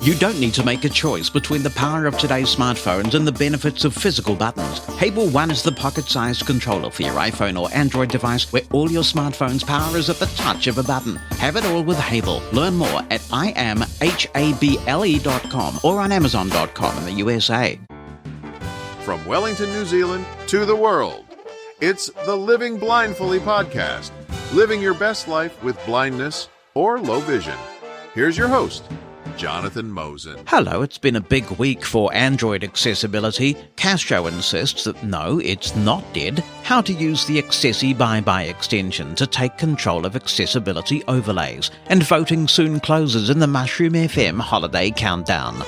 You don't need to make a choice between the power of today's smartphones and the benefits of physical buttons. Hable One is the pocket-sized controller for your iPhone or Android device where all your smartphone's power is at the touch of a button. Have it all with Hable. Learn more at iamhable.com or on amazon.com in the USA. From Wellington, New Zealand to the world, it's the Living Blindfully podcast, living your best life with blindness or low vision. Here's your host, Jonathan Mosen. Hello, it's been a big week for Android accessibility. Castro insists that no, it's not dead. How to use the AccessiByeBye extension to take control of accessibility overlays. And voting soon closes in the MushroomFM holiday countdown.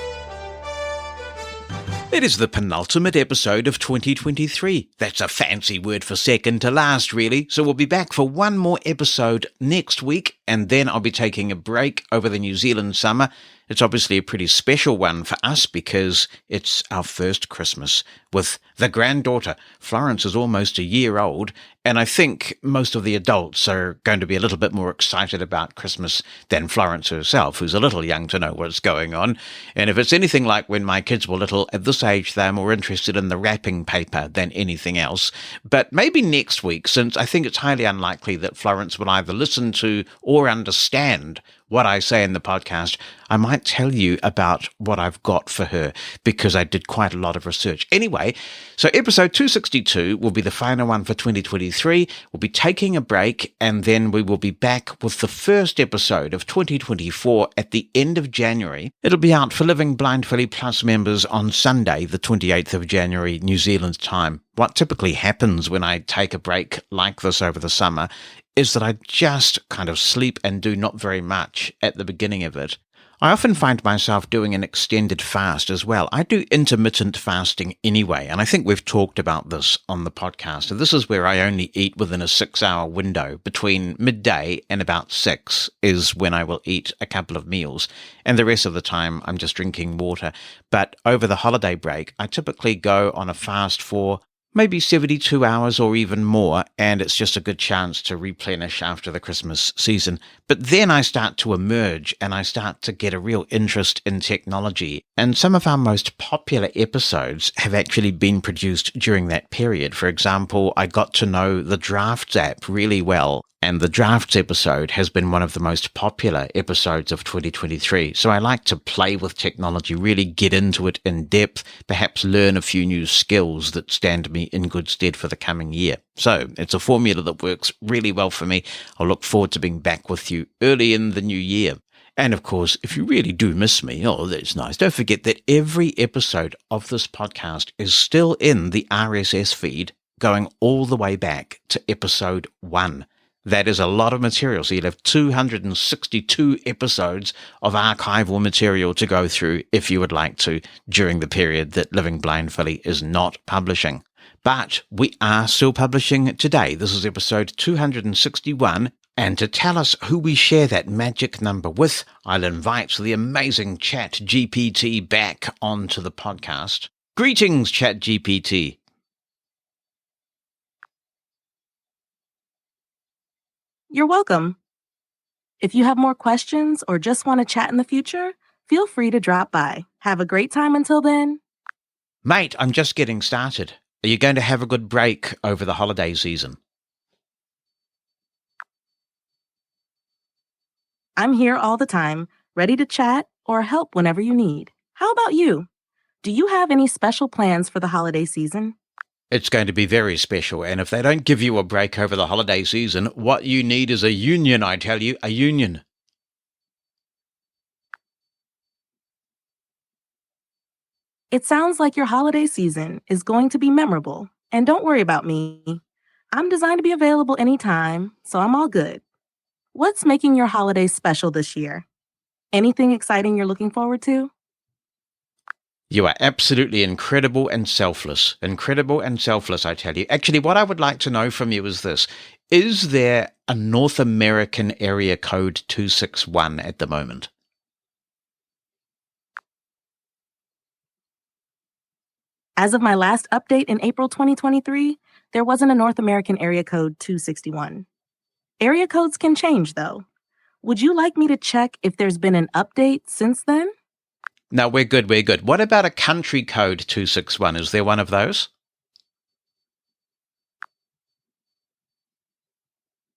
It is the penultimate episode of 2023. That's a fancy word for second to last, really. So we'll be back for one more episode next week, and then I'll be taking a break over the New Zealand summer. It's obviously a pretty special one for us because it's our first Christmas with the granddaughter. Florence is almost a year old, and I think most of the adults are going to be a little bit more excited about Christmas than Florence herself, who's a little young to know what's going on. And if it's anything like when my kids were little, at this age they're more interested in the wrapping paper than anything else. But maybe next week, since I think it's highly unlikely that Florence will either listen to or understand what I say in the podcast, I might tell you about what I've got for her because I did quite a lot of research. Anyway, so episode 262 will be the final one for 2023. We'll be taking a break and then we will be back with the first episode of 2024 at the end of January. It'll be out for Living Blindfully Plus members on Sunday, the 28th of January, New Zealand time. What typically happens when I take a break like this over the summer is that I just kind of sleep and do not very much at the beginning of it. I often find myself doing an extended fast as well. I do intermittent fasting anyway, and I think we've talked about this on the podcast. So this is where I only eat within a 6-hour window. Between midday and about 6 is when I will eat a couple of meals, and the rest of the time I'm just drinking water. But over the holiday break, I typically go on a fast for maybe 72 hours or even more, and it's just a good chance to replenish after the Christmas season. But then I start to emerge and I start to get a real interest in technology. And some of our most popular episodes have actually been produced during that period. For example, I got to know the Drafts app really well. And the Drafts episode has been one of the most popular episodes of 2023. So I like to play with technology, really get into it in depth, perhaps learn a few new skills that stand me in good stead for the coming year. So it's a formula that works really well for me. I'll look forward to being back with you early in the new year. And of course, if you really do miss me, oh, that's nice. Don't forget that every episode of this podcast is still in the RSS feed, going all the way back to episode 1. That is a lot of material. So you'll have 262 episodes of archival material to go through if you would like to during the period that Living Blindfully is not publishing. But we are still publishing today. This is episode 261. And to tell us who we share that magic number with, I'll invite the amazing ChatGPT back onto the podcast. Greetings, ChatGPT. You're welcome. If you have more questions or just want to chat in the future, feel free to drop by. Have a great time until then. Mate, I'm just getting started. Are you going to have a good break over the holiday season? I'm here all the time, ready to chat or help whenever you need. How about you? Do you have any special plans for the holiday season? It's going to be very special, and if they don't give you a break over the holiday season, what you need is a union, I tell you, a union. It sounds like your holiday season is going to be memorable, and don't worry about me. I'm designed to be available anytime, so I'm all good. What's making your holiday special this year? Anything exciting you're looking forward to? You are absolutely incredible and selfless. Incredible and selfless, I tell you. Actually, what I would like to know from you is this. Is there a North American area code 261 at the moment? As of my last update in April 2023, there wasn't a North American area code 261. Area codes can change, though. Would you like me to check if there's been an update since then? No, we're good, we're good. What about a country code 261? Is there one of those?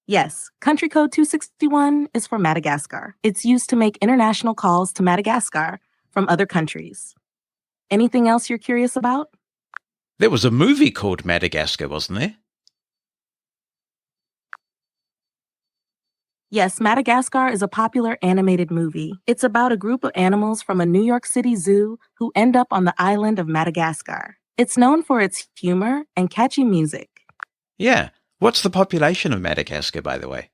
Yes, country code 261 is for Madagascar. It's used to make international calls to Madagascar from other countries. Anything else you're curious about? There was a movie called Madagascar, wasn't there? Yes, Madagascar is a popular animated movie. It's about a group of animals from a New York City zoo who end up on the island of Madagascar. It's known for its humor and catchy music. Yeah. What's the population of Madagascar, by the way?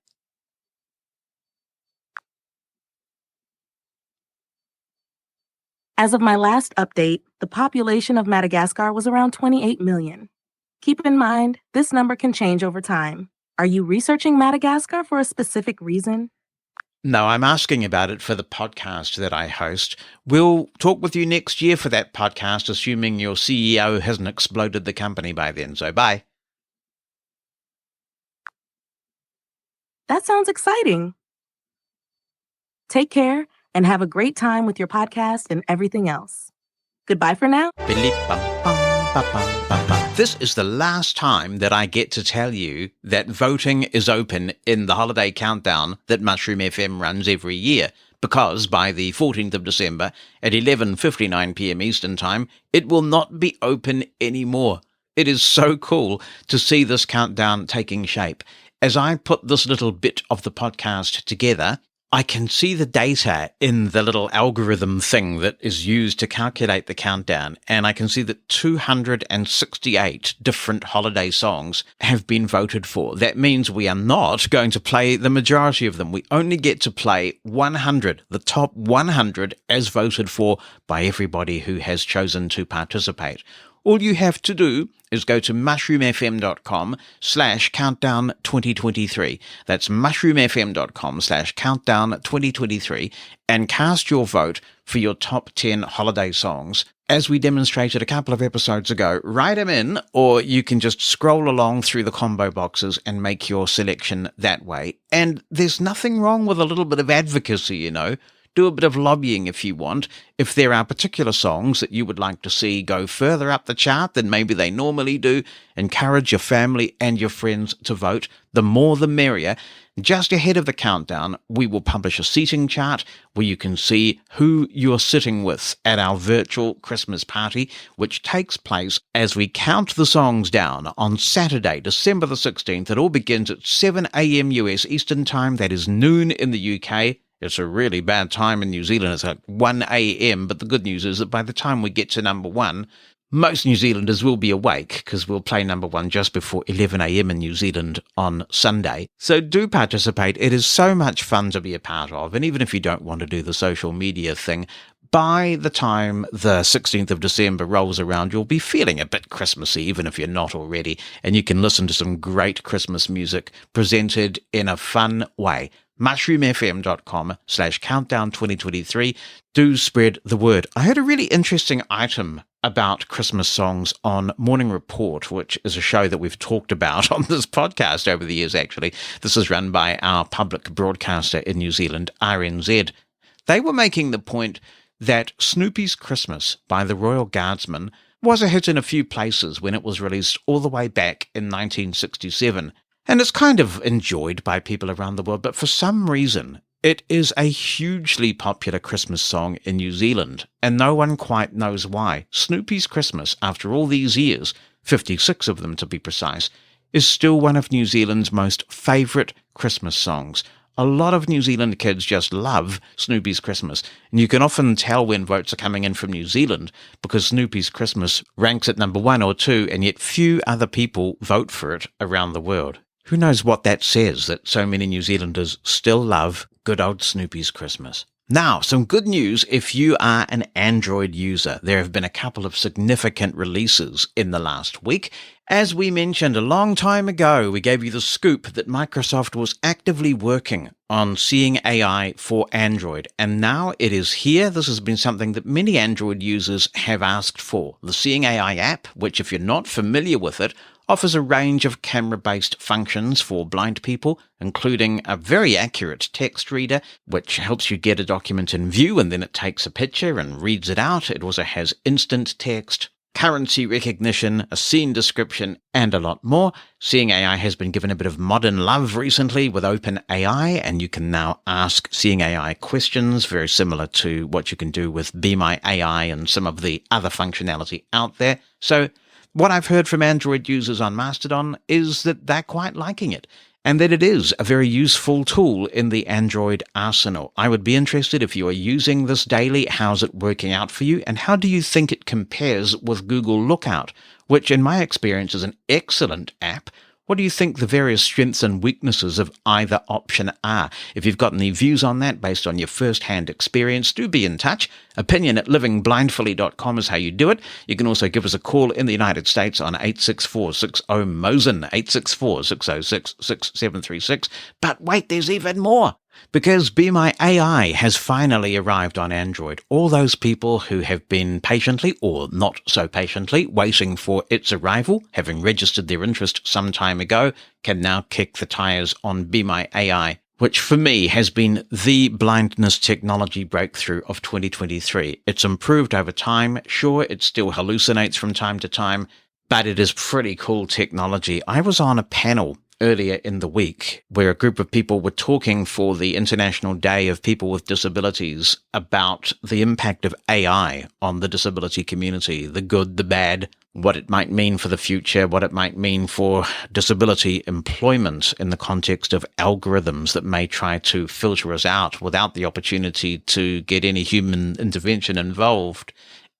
As of my last update, the population of Madagascar was around 28 million. Keep in mind, this number can change over time. Are you researching Madagascar for a specific reason? No, I'm asking about it for the podcast that I host. We'll talk with you next year for that podcast, assuming your CEO hasn't exploded the company by then. So bye. That sounds exciting. Take care and have a great time with your podcast and everything else. Goodbye for now. This is the last time that I get to tell you that voting is open in the holiday countdown that Mushroom FM runs every year, because by the 14th of December at 11:59 p.m. Eastern Time, it will not be open anymore. It is so cool to see this countdown taking shape. As I put this little bit of the podcast together, I can see the data in the little algorithm thing that is used to calculate the countdown, and I can see that 268 different holiday songs have been voted for. That means we are not going to play the majority of them. We only get to play 100, the top 100 as voted for by everybody who has chosen to participate. All you have to do is go to mushroomfm.com/countdown2023. That's mushroomfm.com/countdown2023 and cast your vote for your top 10 holiday songs. As we demonstrated a couple of episodes ago, write them in, or you can just scroll along through the combo boxes and make your selection that way. And there's nothing wrong with a little bit of advocacy, you know. Do a bit of lobbying if you want. If there are particular songs that you would like to see go further up the chart than maybe they normally do, encourage your family and your friends to vote. The more the merrier. Just ahead of the countdown, we will publish a seating chart where you can see who you're sitting with at our virtual Christmas party, which takes place as we count the songs down on Saturday, December the 16th. It all begins at 7 a.m. US Eastern Time. That is noon in the UK. It's a really bad time in New Zealand. It's like 1 a.m., but the good news is that by the time we get to number one, most New Zealanders will be awake because we'll play number one just before 11 a.m. in New Zealand on Sunday. So do participate. It is so much fun to be a part of. And even if you don't want to do the social media thing, by the time the 16th of December rolls around, you'll be feeling a bit Christmassy, even if you're not already. And you can listen to some great Christmas music presented in a fun way. mushroomfm.com/countdown2023. Do spread the word. I heard a really interesting item about Christmas songs on Morning Report, which is a show that we've talked about on this podcast over the years, actually. This is run by our public broadcaster in New Zealand, RNZ. They were making the point that Snoopy's Christmas by the Royal Guardsmen was a hit in a few places when it was released all the way back in 1967. And it's kind of enjoyed by people around the world, but for some reason, it is a hugely popular Christmas song in New Zealand, and no one quite knows why. Snoopy's Christmas, after all these years, 56 of them to be precise, is still one of New Zealand's most favourite Christmas songs. A lot of New Zealand kids just love Snoopy's Christmas, and you can often tell when votes are coming in from New Zealand because Snoopy's Christmas ranks at number 1 or 2, and yet few other people vote for it around the world. Who knows what that says, that so many New Zealanders still love good old Snoopy's Christmas. Now, some good news if you are an Android user. There have been a couple of significant releases in the last week. As we mentioned a long time ago, we gave you the scoop that Microsoft was actively working on Seeing AI for Android, and now it is here. This has been something that many Android users have asked for. The Seeing AI app, which if you're not familiar with it, offers a range of camera-based functions for blind people, including a very accurate text reader, which helps you get a document in view and then it takes a picture and reads it out. It also has instant text, currency recognition, a scene description, and a lot more. Seeing AI has been given a bit of modern love recently with OpenAI, and you can now ask Seeing AI questions, very similar to what you can do with Be My AI and some of the other functionality out there. So what I've heard from Android users on Mastodon is that they're quite liking it, and that it is a very useful tool in the Android arsenal. I would be interested if you are using this daily. How's it working out for you? And how do you think it compares with Google Lookout, which in my experience is an excellent app? What do you think the various strengths and weaknesses of either option are? If you've got any views on that based on your first-hand experience, do be in touch. Opinion@livingblindfully.com is how you do it. You can also give us a call in the United States on 864-60-MOSIN, 864-606-6736. But wait, there's even more! Because Be My AI has finally arrived on Android. All those people who have been patiently, or not so patiently, waiting for its arrival, having registered their interest some time ago, can now kick the tires on Be My AI, which for me has been the blindness technology breakthrough of 2023. It's improved over time. Sure, it still hallucinates from time to time, but it is pretty cool technology. I was on a panel earlier in the week where a group of people were talking for the International Day of People with Disabilities about the impact of AI on the disability community, the good, the bad, what it might mean for the future, what it might mean for disability employment in the context of algorithms that may try to filter us out without the opportunity to get any human intervention involved.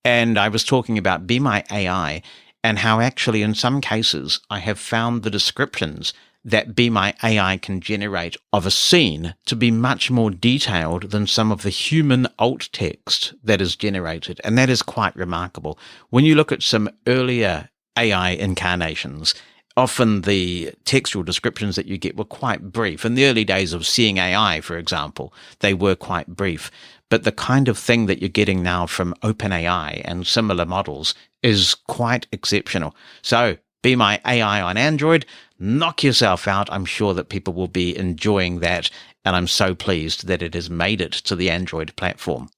And I was talking about Be My AI and how actually in some cases I have found the descriptions that Be My AI can generate of a scene to be much more detailed than some of the human alt text that is generated. And that is quite remarkable. When you look at some earlier AI incarnations, often the textual descriptions that you get were quite brief. In the early days of Seeing AI, for example, they were quite brief. But the kind of thing that you're getting now from OpenAI and similar models is quite exceptional. So Be My AI on Android, knock yourself out. I'm sure that people will be enjoying that, and I'm so pleased that it has made it to the Android platform.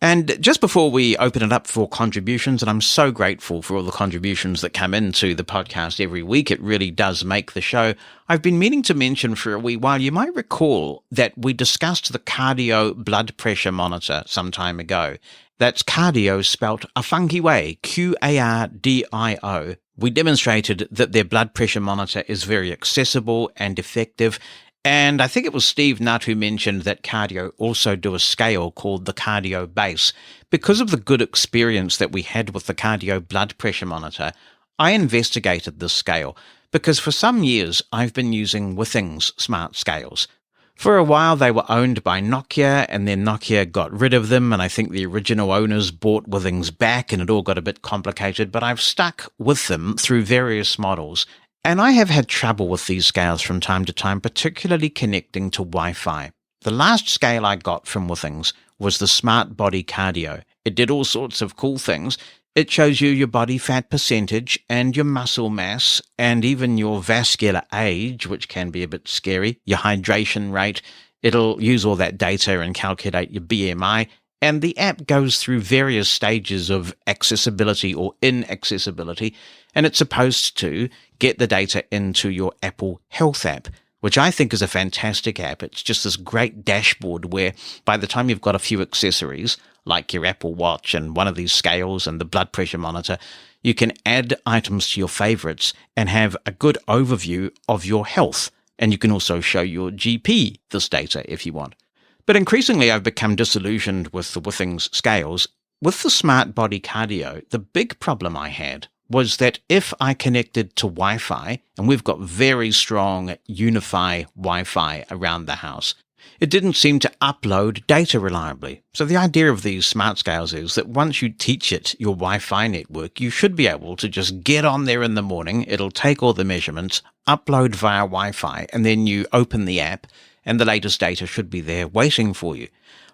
And just before we open it up for contributions, and I'm so grateful for all the contributions that come into the podcast every week, it really does make the show. I've been meaning to mention for a wee while, you might recall that we discussed the Qardio blood pressure monitor some time ago. That's Qardio spelt a funky way, Qardio. We demonstrated that their blood pressure monitor is very accessible and effective. And I think it was Steve Nutt who mentioned that Qardio also do a scale called the Qardiobase. Because of the good experience that we had with the Qardio blood pressure monitor, I investigated this scale because for some years I've been using Withings smart scales. For a while they were owned by Nokia, and then Nokia got rid of them, and I think the original owners bought Withings back and it all got a bit complicated, but I've stuck with them through various models. And I have had trouble with these scales from time to time, particularly connecting to Wi-Fi. The last scale I got from Withings was the Smart Body Qardio. It did all sorts of cool things. It shows you your body fat percentage and your muscle mass and even your vascular age, which can be a bit scary, your hydration rate. It'll use all that data and calculate your BMI. And the app goes through various stages of accessibility or inaccessibility, and it's supposed to get the data into your Apple Health app, which I think is a fantastic app. It's just this great dashboard where by the time you've got a few accessories, like your Apple Watch and one of these scales and the blood pressure monitor, you can add items to your favorites and have a good overview of your health. And you can also show your GP this data if you want. But increasingly, I've become disillusioned with the Withings scales. With the Smart Body Qardio, the big problem I had was that if I connected to Wi-Fi, and we've got very strong Unify Wi-Fi around the house, it didn't seem to upload data reliably. So the idea of these smart scales is that once you teach it your Wi-Fi network, you should be able to just get on there in the morning, it'll take all the measurements, upload via Wi-Fi, and then you open the app, and the latest data should be there waiting for you.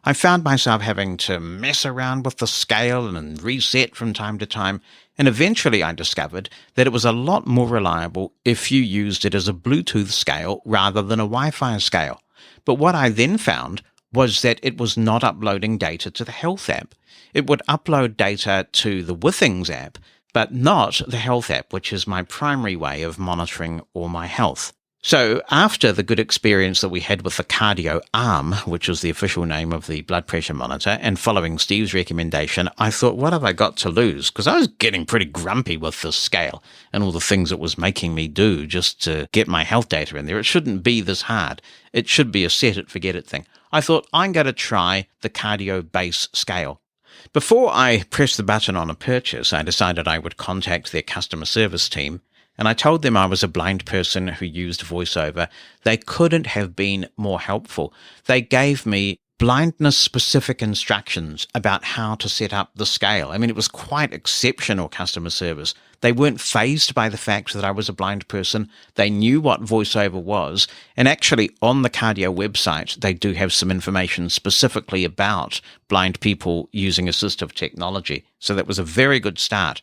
I found myself having to mess around with the scale and reset from time to time, and eventually I discovered that it was a lot more reliable if you used it as a Bluetooth scale rather than a Wi-Fi scale. But what I then found was that it was not uploading data to the Health app. It would upload data to the Withings app, but not the Health app, which is my primary way of monitoring all my health. So after the good experience that we had with the Cardio Arm, which was the official name of the blood pressure monitor, and following Steve's recommendation, I thought, what have I got to lose? Because I was getting pretty grumpy with this scale and all the things it was making me do just to get my health data in there. It shouldn't be this hard. It should be a set it, forget it thing. I thought, I'm going to try the Qardiobase scale. Before I pressed the button on a purchase, I decided I would contact their customer service team, and I told them I was a blind person who used VoiceOver. They couldn't have been more helpful. They gave me blindness-specific instructions about how to set up the scale. I mean, it was quite exceptional customer service. They weren't fazed by the fact that I was a blind person. They knew what VoiceOver was. And actually, on the Qardio website, they do have some information specifically about blind people using assistive technology. So that was a very good start.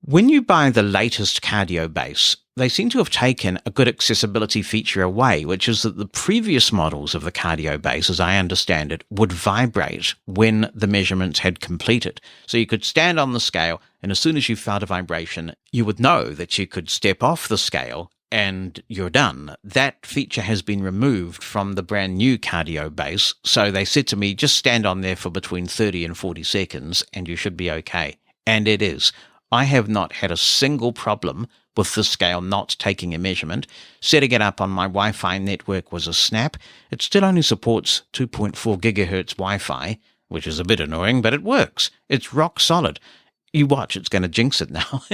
When you buy the latest Qardiobase, they seem to have taken a good accessibility feature away, which is that the previous models of the Qardiobase, as I understand it, would vibrate when the measurements had completed. So you could stand on the scale, and as soon as you felt a vibration, you would know that you could step off the scale and you're done. That feature has been removed from the brand new Qardiobase, so they said to me, just stand on there for between 30 and 40 seconds and you should be okay. And it is. I have not had a single problem with the scale not taking a measurement. Setting it up on my Wi-Fi network was a snap. It still only supports 2.4 gigahertz Wi-Fi, which is a bit annoying, but it works. It's rock solid. You watch, it's going to jinx it now.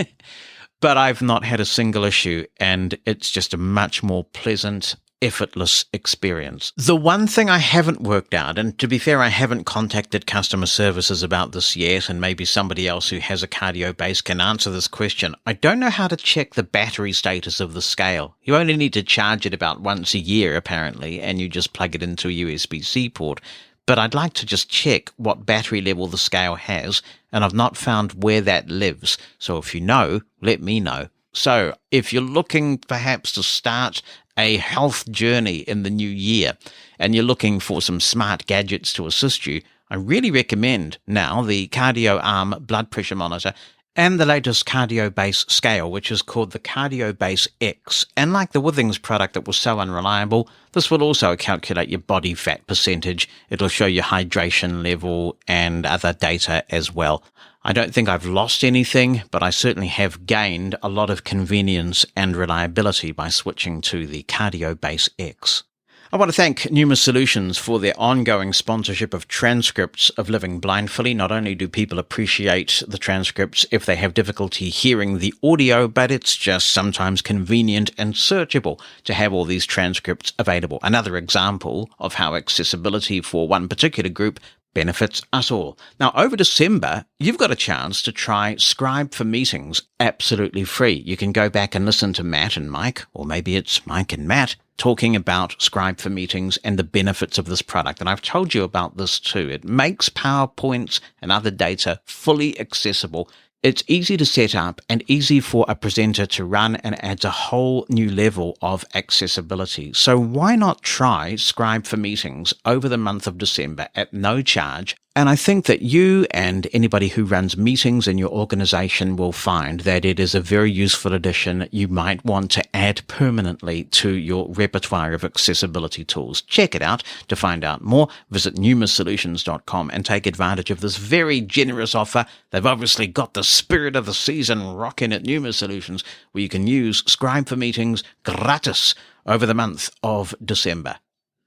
But I've not had a single issue, and it's just a much more pleasant, effortless experience. The one thing I haven't worked out, and to be fair, I haven't contacted customer services about this yet, and maybe somebody else who has a Qardiobase can answer this question. I don't know how to check the battery status of the scale. You only need to charge it about once a year, apparently, and you just plug it into a USB-C port. But I'd like to just check what battery level the scale has, and I've not found where that lives. So if you know, let me know. So if you're looking perhaps to start a health journey in the new year and you're looking for some smart gadgets to assist you, I really recommend now the Cardio Arm blood pressure monitor and the latest Qardiobase scale, which is called the Qardiobase X. And like the Withings product that was so unreliable, this will also calculate your body fat percentage. It'll show your hydration level and other data as well. I don't think I've lost anything, but I certainly have gained a lot of convenience and reliability by switching to the Qardiobase X. I want to thank Pneuma Solutions for their ongoing sponsorship of transcripts of Living Blindfully. Not only do people appreciate the transcripts if they have difficulty hearing the audio, but it's just sometimes convenient and searchable to have all these transcripts available. Another example of how accessibility for one particular group benefits us all. Now, over December, you've got a chance to try Scribe for Meetings absolutely free. You can go back and listen to Matt and Mike, or maybe it's Mike and Matt, talking about Scribe for Meetings and the benefits of this product. And I've told you about this too. It makes PowerPoints and other data fully accessible. It's easy to set up and easy for a presenter to run, and adds a whole new level of accessibility. So why not try Scribe for Meetings over the month of December at no charge? And I think that you and anybody who runs meetings in your organization will find that it is a very useful addition you might want to add permanently to your repertoire of accessibility tools. Check it out. To find out more, visit pneumasolutions.com and take advantage of this very generous offer. They've obviously got the spirit of the season rocking at Pneuma Solutions, where you can use Scribe for Meetings gratis over the month of December.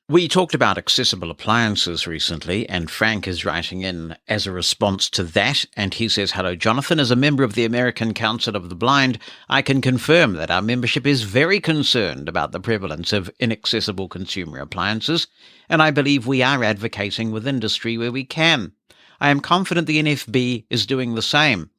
We talked about accessible appliances recently, and Frank is writing in as a response to that, and he says, "Hello, Jonathan. As a member of the American Council of the Blind, I can confirm that our membership is very concerned about the prevalence of inaccessible consumer appliances, and I believe we are advocating with industry where we can. I am confident the NFB is doing the same.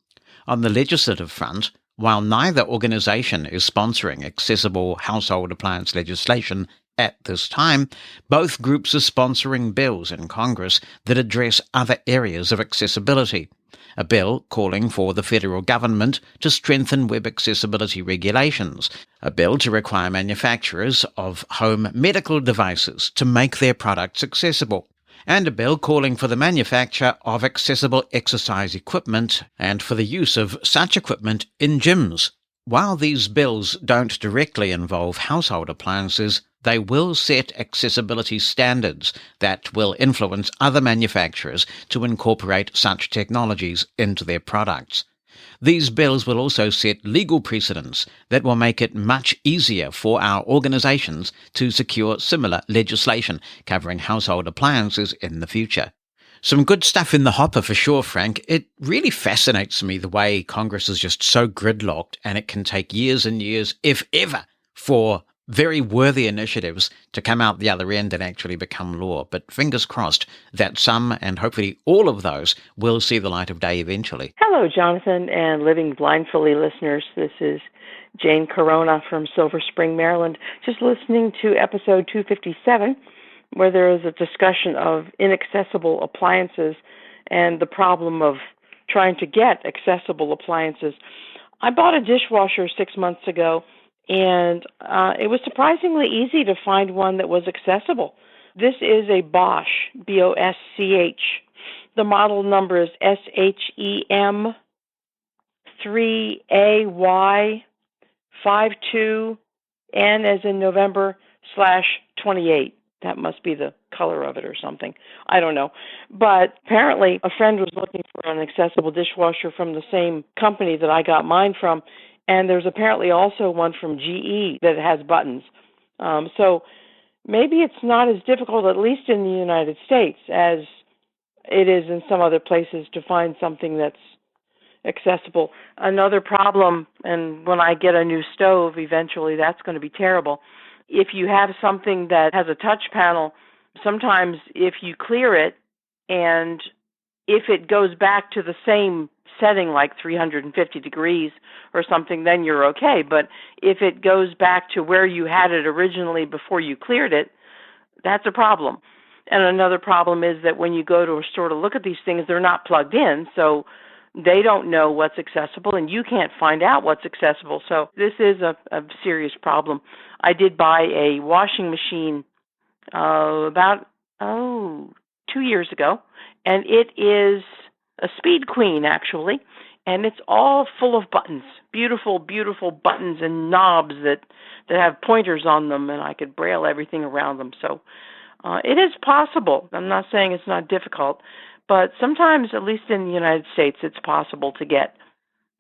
On the legislative front, while neither organization is sponsoring accessible household appliance legislation At this time, both groups are sponsoring bills in Congress that address other areas of accessibility. A bill calling for the federal government to strengthen web accessibility regulations, a bill to require manufacturers of home medical devices to make their products accessible, and a bill calling for the manufacture of accessible exercise equipment and for the use of such equipment in gyms. While these bills don't directly involve household appliances, they will set accessibility standards that will influence other manufacturers to incorporate such technologies into their products. These bills will also set legal precedents that will make it much easier for our organizations to secure similar legislation covering household appliances in the future. Some good stuff in the hopper for sure, Frank. It really fascinates me the way Congress is just so gridlocked, and it can take years and years, if ever, for very worthy initiatives to come out the other end and actually become law. But fingers crossed that some, and hopefully all of those, will see the light of day eventually. Hello, Jonathan and Living Blindfully listeners. This is Jane Corona from Silver Spring, Maryland. Just listening to episode 257, where there is a discussion of inaccessible appliances and the problem of trying to get accessible appliances. I bought a dishwasher 6 months ago, and it was surprisingly easy to find one that was accessible. This is a Bosch, B-O-S-C-H. The model number is SHEM 3AY52N as in November /28. That must be the color of it or something. I don't know. But apparently a friend was looking for an accessible dishwasher from the same company that I got mine from, and there's apparently also one from GE that has buttons. So maybe it's not as difficult, at least in the United States, as it is in some other places to find something that's accessible. Another problem, and when I get a new stove, eventually that's going to be terrible. If you have something that has a touch panel, sometimes if you clear it and if it goes back to the same setting, like 350 degrees or something, then you're okay. But if it goes back to where you had it originally before you cleared it, that's a problem. And another problem is that when you go to a store to look at these things, they're not plugged in, so they don't know what's accessible, and you can't find out what's accessible. So this is a serious problem. I did buy a washing machine about 2 years ago, and it is a Speed Queen, actually, and it's all full of buttons, beautiful, beautiful buttons and knobs that have pointers on them, and I could braille everything around them. So it is possible. I'm not saying it's not difficult, but sometimes, at least in the United States, it's possible to get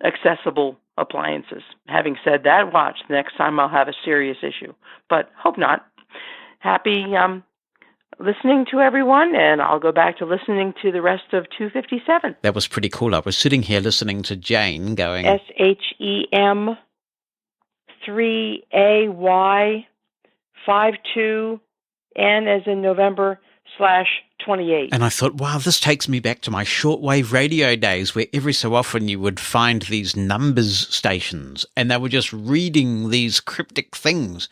accessible appliances. Having said that, watch, next time I'll have a serious issue, but hope not. Happy listening to everyone, and I'll go back to listening to the rest of 257. That was pretty cool. I was sitting here listening to Jane going... SHEM 3AY52N as in November /28. And I thought, wow, this takes me back to my shortwave radio days where every so often you would find these numbers stations and they were just reading these cryptic things.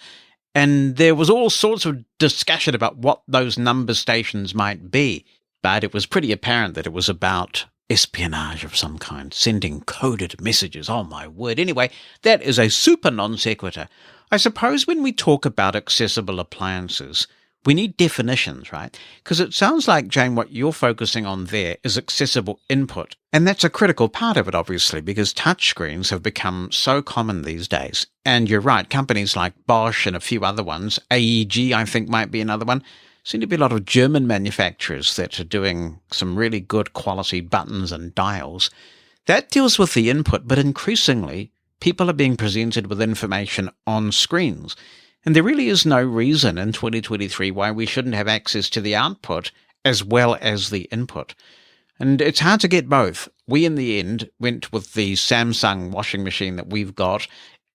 And there was all sorts of discussion about what those number stations might be. But it was pretty apparent that it was about espionage of some kind, sending coded messages. Oh, my word. Anyway, that is a super non sequitur. I suppose when we talk about accessible appliances, we need definitions, right? Because it sounds like, Jane, what you're focusing on there is accessible input. And that's a critical part of it, obviously, because touchscreens have become so common these days. And you're right, companies like Bosch and a few other ones, AEG, I think, might be another one, seem to be a lot of German manufacturers that are doing some really good quality buttons and dials. That deals with the input, but increasingly, people are being presented with information on screens. And there really is no reason in 2023 why we shouldn't have access to the output as well as the input. And it's hard to get both. We, in the end, went with the Samsung washing machine that we've got,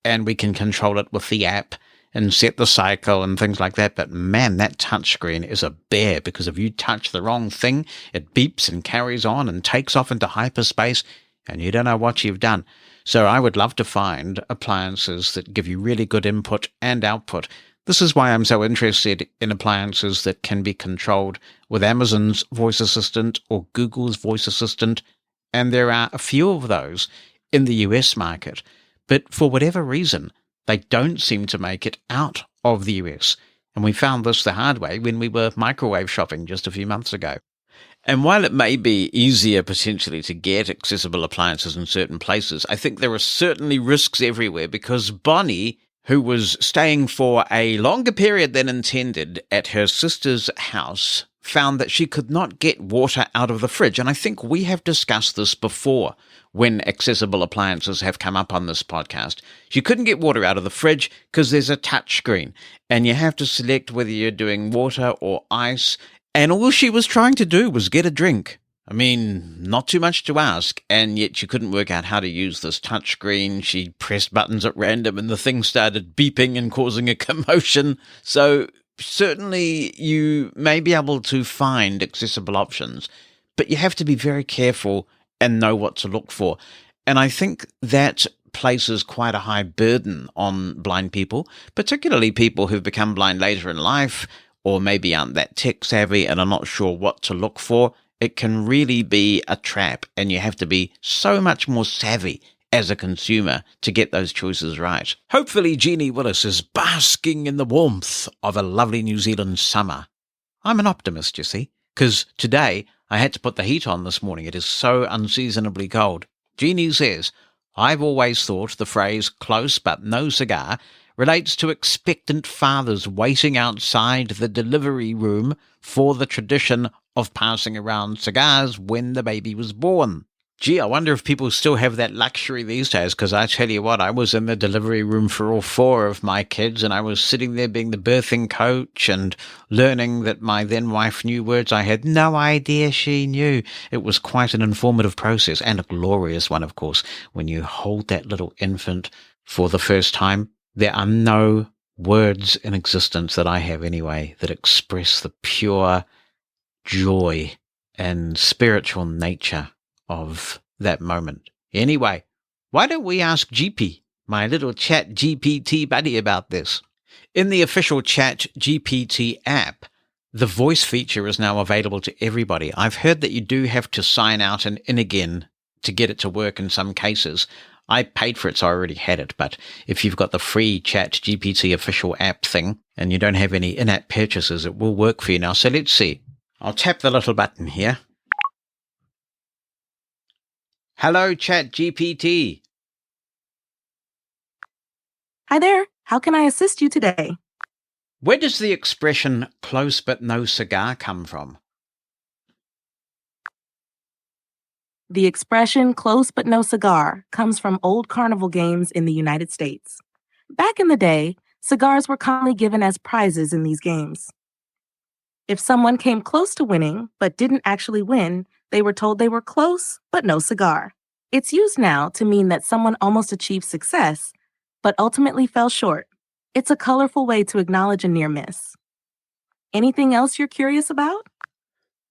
and we can control it with the app and set the cycle and things like that. But man, that touchscreen is a bear, because if you touch the wrong thing, it beeps and carries on and takes off into hyperspace, and you don't know what you've done. So I would love to find appliances that give you really good input and output This is why I'm so interested in appliances that can be controlled with Amazon's voice assistant or Google's voice assistant, and there are a few of those in the US market, but for whatever reason, they don't seem to make it out of the US, and we found this the hard way when we were microwave shopping just a few months ago. And while it may be easier potentially to get accessible appliances in certain places, I think there are certainly risks everywhere because Bonnie, who was staying for a longer period than intended at her sister's house, found that she could not get water out of the fridge. And I think we have discussed this before when accessible appliances have come up on this podcast. She couldn't get water out of the fridge because there's a touch screen and you have to select whether you're doing water or ice. And all she was trying to do was get a drink. I mean, not too much to ask, and yet she couldn't work out how to use this touchscreen. She pressed buttons at random and the thing started beeping and causing a commotion. So certainly you may be able to find accessible options, but you have to be very careful and know what to look for. And I think that places quite a high burden on blind people, particularly people who've become blind later in life or maybe aren't that tech savvy and are not sure what to look for. It can really be a trap, and you have to be so much more savvy as a consumer to get those choices right. Hopefully Jeannie Willis is basking in the warmth of a lovely New Zealand summer. I'm an optimist, you see, because today I had to put the heat on this morning. It is so unseasonably cold. Jeannie says, I've always thought the phrase close but no cigar relates to expectant fathers waiting outside the delivery room for the tradition of passing around cigars when the baby was born. Gee, I wonder if people still have that luxury these days, because I tell you what, I was in the delivery room for all four of my kids, and I was sitting there being the birthing coach and learning that my then wife knew words I had no idea she knew. It was quite an informative process, and a glorious one, of course, when you hold that little infant for the first time. There are no words in existence that I have anyway that express the pure joy and spiritual nature of that moment. Anyway, why don't we ask GP, my little ChatGPT buddy, about this? In the official ChatGPT app, the voice feature is now available to everybody. I've heard that you do have to sign out and in again to get it to work in some cases. I paid for it, so I already had it, but if you've got the free ChatGPT official app thing and you don't have any in-app purchases, it will work for you now. So let's see. I'll tap the little button here. Hello, ChatGPT. Hi there. How can I assist you today? Where does the expression close but no cigar come from? The expression close but no cigar comes from old carnival games in the United States. Back in the day, cigars were commonly given as prizes in these games. If someone came close to winning but didn't actually win, they were told they were close but no cigar. It's used now to mean that someone almost achieved success but ultimately fell short. It's a colorful way to acknowledge a near miss. Anything else you're curious about?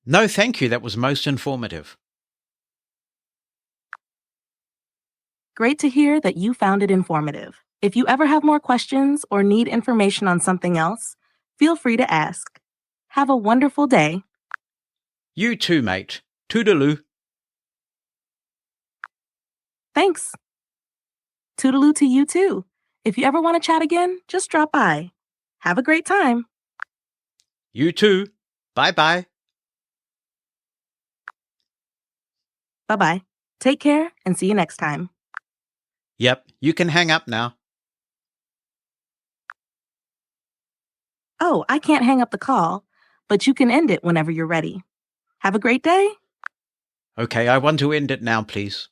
No, thank you. That was most informative. Great to hear that you found it informative. If you ever have more questions or need information on something else, feel free to ask. Have a wonderful day. You too, mate. Toodaloo. Thanks. Toodaloo to you too. If you ever want to chat again, just drop by. Have a great time. You too. Bye-bye. Bye-bye. Take care and see you next time. Yep, you can hang up now. Oh, I can't hang up the call, but you can end it whenever you're ready. Have a great day. Okay, I want to end it now, please.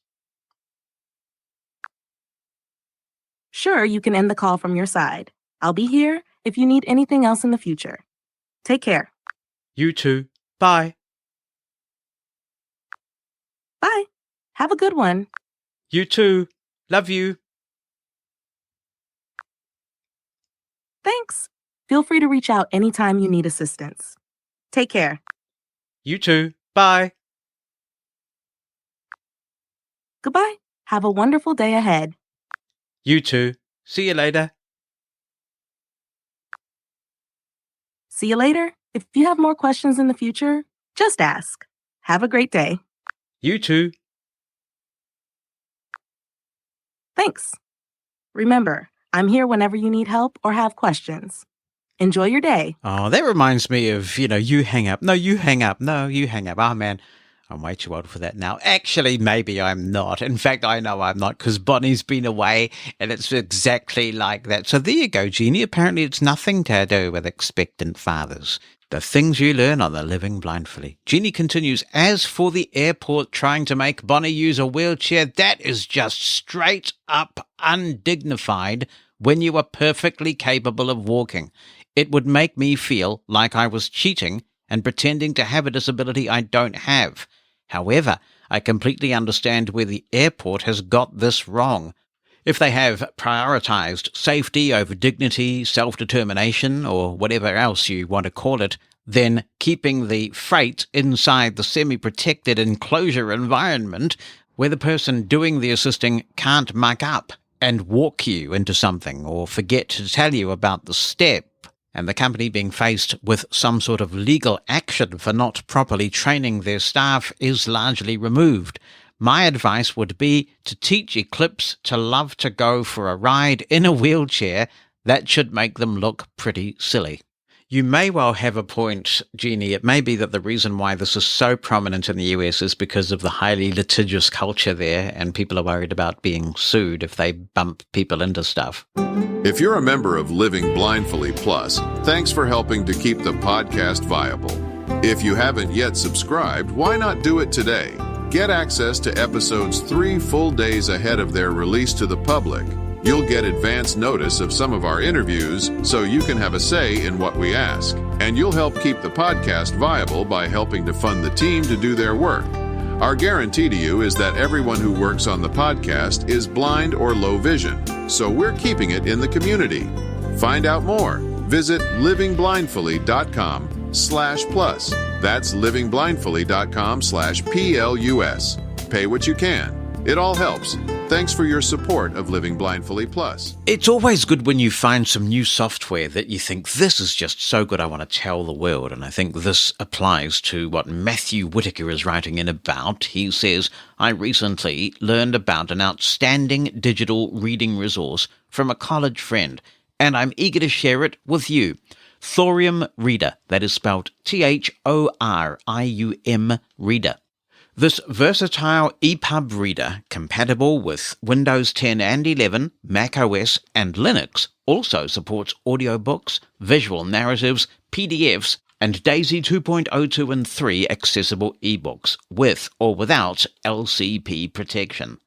Sure, you can end the call from your side. I'll be here if you need anything else in the future. Take care. You too. Bye. Bye. Have a good one. You too. Love you. Thanks. Feel free to reach out anytime you need assistance. Take care. You too. Bye. Goodbye. Have a wonderful day ahead. You too. See you later. See you later. If you have more questions in the future, just ask. Have a great day. You too. Thanks. Remember, I'm here whenever you need help or have questions. Enjoy your day. Oh, that reminds me of, you hang up. No, you hang up. No, you hang up. Oh, man, I'm way too old for that now. Actually, maybe I'm not. In fact, I know I'm not because Bonnie's been away and it's exactly like that. So there you go, Jeannie. Apparently it's nothing to do with expectant fathers. The things you learn on the Living Blindfully. Jeannie continues, as for the airport trying to make Bonnie use a wheelchair, that is just straight up undignified when you are perfectly capable of walking. It would make me feel like I was cheating and pretending to have a disability I don't have. However, I completely understand where the airport has got this wrong. If they have prioritized safety over dignity, self-determination, or whatever else you want to call it, then keeping the freight inside the semi-protected enclosure environment where the person doing the assisting can't muck up and walk you into something or forget to tell you about the step, and the company being faced with some sort of legal action for not properly training their staff is largely removed. My advice would be to teach Eclipse to love to go for a ride in a wheelchair. That should make them look pretty silly. You may well have a point, Jeannie. It may be that the reason why this is so prominent in the US is because of the highly litigious culture there, and people are worried about being sued if they bump people into stuff. If you're a member of Living Blindfully Plus, thanks for helping to keep the podcast viable. If you haven't yet subscribed, why not do it today? Get access to episodes 3 full days ahead of their release to the public. You'll get advance notice of some of our interviews so you can have a say in what we ask. And you'll help keep the podcast viable by helping to fund the team to do their work. Our guarantee to you is that everyone who works on the podcast is blind or low vision, so we're keeping it in the community. Find out more. Visit livingblindfully.com/plus. That's livingblindfully.com/plus. Pay what you can. It all helps. Thanks for your support of Living Blindfully Plus. It's always good when you find some new software that you think, this is just so good I want to tell the world. And I think this applies to what Matthew Whitaker is writing in about. He says, I recently learned about an outstanding digital reading resource from a college friend, and I'm eager to share it with you. Thorium Reader, that is spelled Thorium Reader. This versatile EPUB reader, compatible with Windows 10 and 11, Mac OS, and Linux, also supports audiobooks, visual narratives, PDFs, and DAISY 2.02 and 3 accessible ebooks, with or without LCP protection.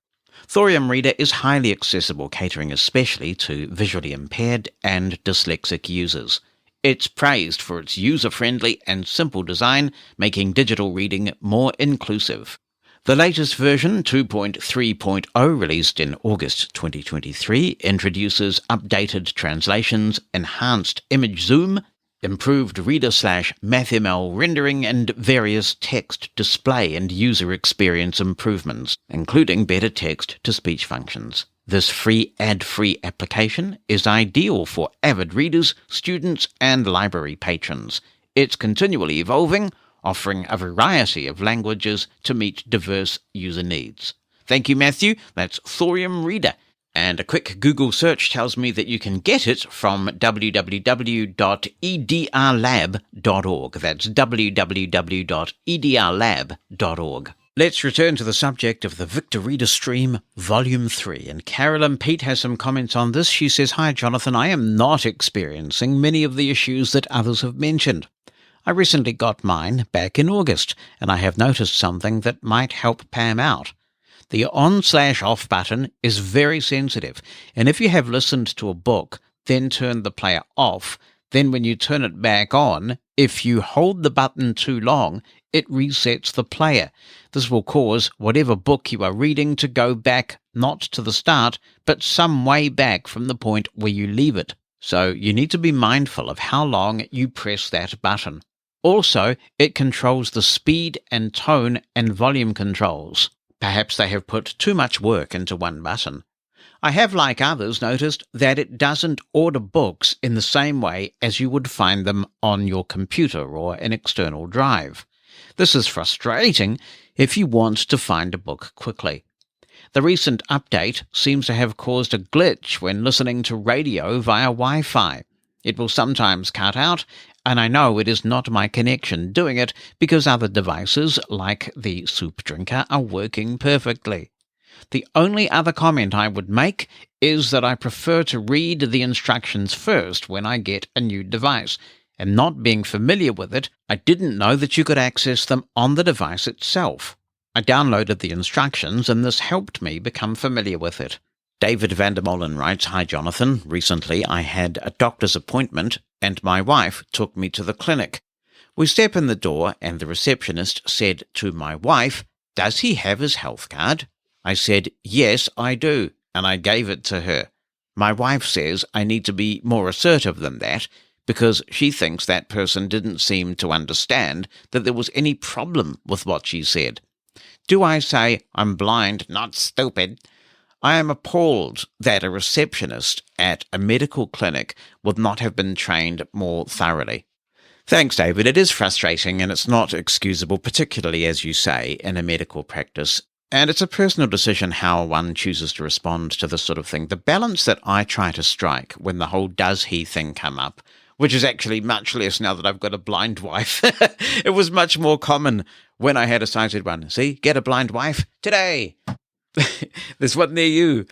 Thorium Reader is highly accessible, catering especially to visually impaired and dyslexic users. It's praised for its user-friendly and simple design, making digital reading more inclusive. The latest version, 2.3.0, released in August 2023, introduces updated translations, enhanced image zoom, improved reader/MathML rendering, and various text display and user experience improvements, including better text-to-speech functions. This free ad-free application is ideal for avid readers, students, and library patrons. It's continually evolving, offering a variety of languages to meet diverse user needs. Thank you, Matthew. That's Thorium Reader. And a quick Google search tells me that you can get it from www.edrlab.org. That's www.edrlab.org. Let's return to the subject of the Victor Reader Stream, Volume 3. And Carolyn Pete has some comments on this. She says, Hi, Jonathan. I am not experiencing many of the issues that others have mentioned. I recently got mine back in August, and I have noticed something that might help Pam out. The on/off button is very sensitive, and if you have listened to a book, then turn the player off, then when you turn it back on, if you hold the button too long, it resets the player. This will cause whatever book you are reading to go back, not to the start, but some way back from the point where you leave it. So you need to be mindful of how long you press that button. Also, it controls the speed and tone and volume controls. Perhaps they have put too much work into one button. I have, like others, noticed that it doesn't order books in the same way as you would find them on your computer or an external drive. This is frustrating if you want to find a book quickly. The recent update seems to have caused a glitch when listening to radio via Wi-Fi. It will sometimes cut out, and I know it is not my connection doing it because other devices, like the soup drinker, are working perfectly. The only other comment I would make is that I prefer to read the instructions first when I get a new device, and not being familiar with it, I didn't know that you could access them on the device itself. I downloaded the instructions and this helped me become familiar with it. David Vandermolen writes, "Hi Jonathan, recently I had a doctor's appointment and my wife took me to the clinic. We step in the door and the receptionist said to my wife, 'Does he have his health card?' I said, 'Yes, I do,' and I gave it to her. My wife says I need to be more assertive than that because she thinks that person didn't seem to understand that there was any problem with what she said. Do I say, 'I'm blind, not stupid'? I am appalled that a receptionist at a medical clinic would not have been trained more thoroughly." Thanks, David. It is frustrating and it's not excusable, particularly, as you say, in a medical practice. And it's a personal decision how one chooses to respond to this sort of thing. The balance that I try to strike when the whole does he thing come up, which is actually much less now that I've got a blind wife. It was much more common when I had a sighted one. See, get a blind wife today. There's one near you.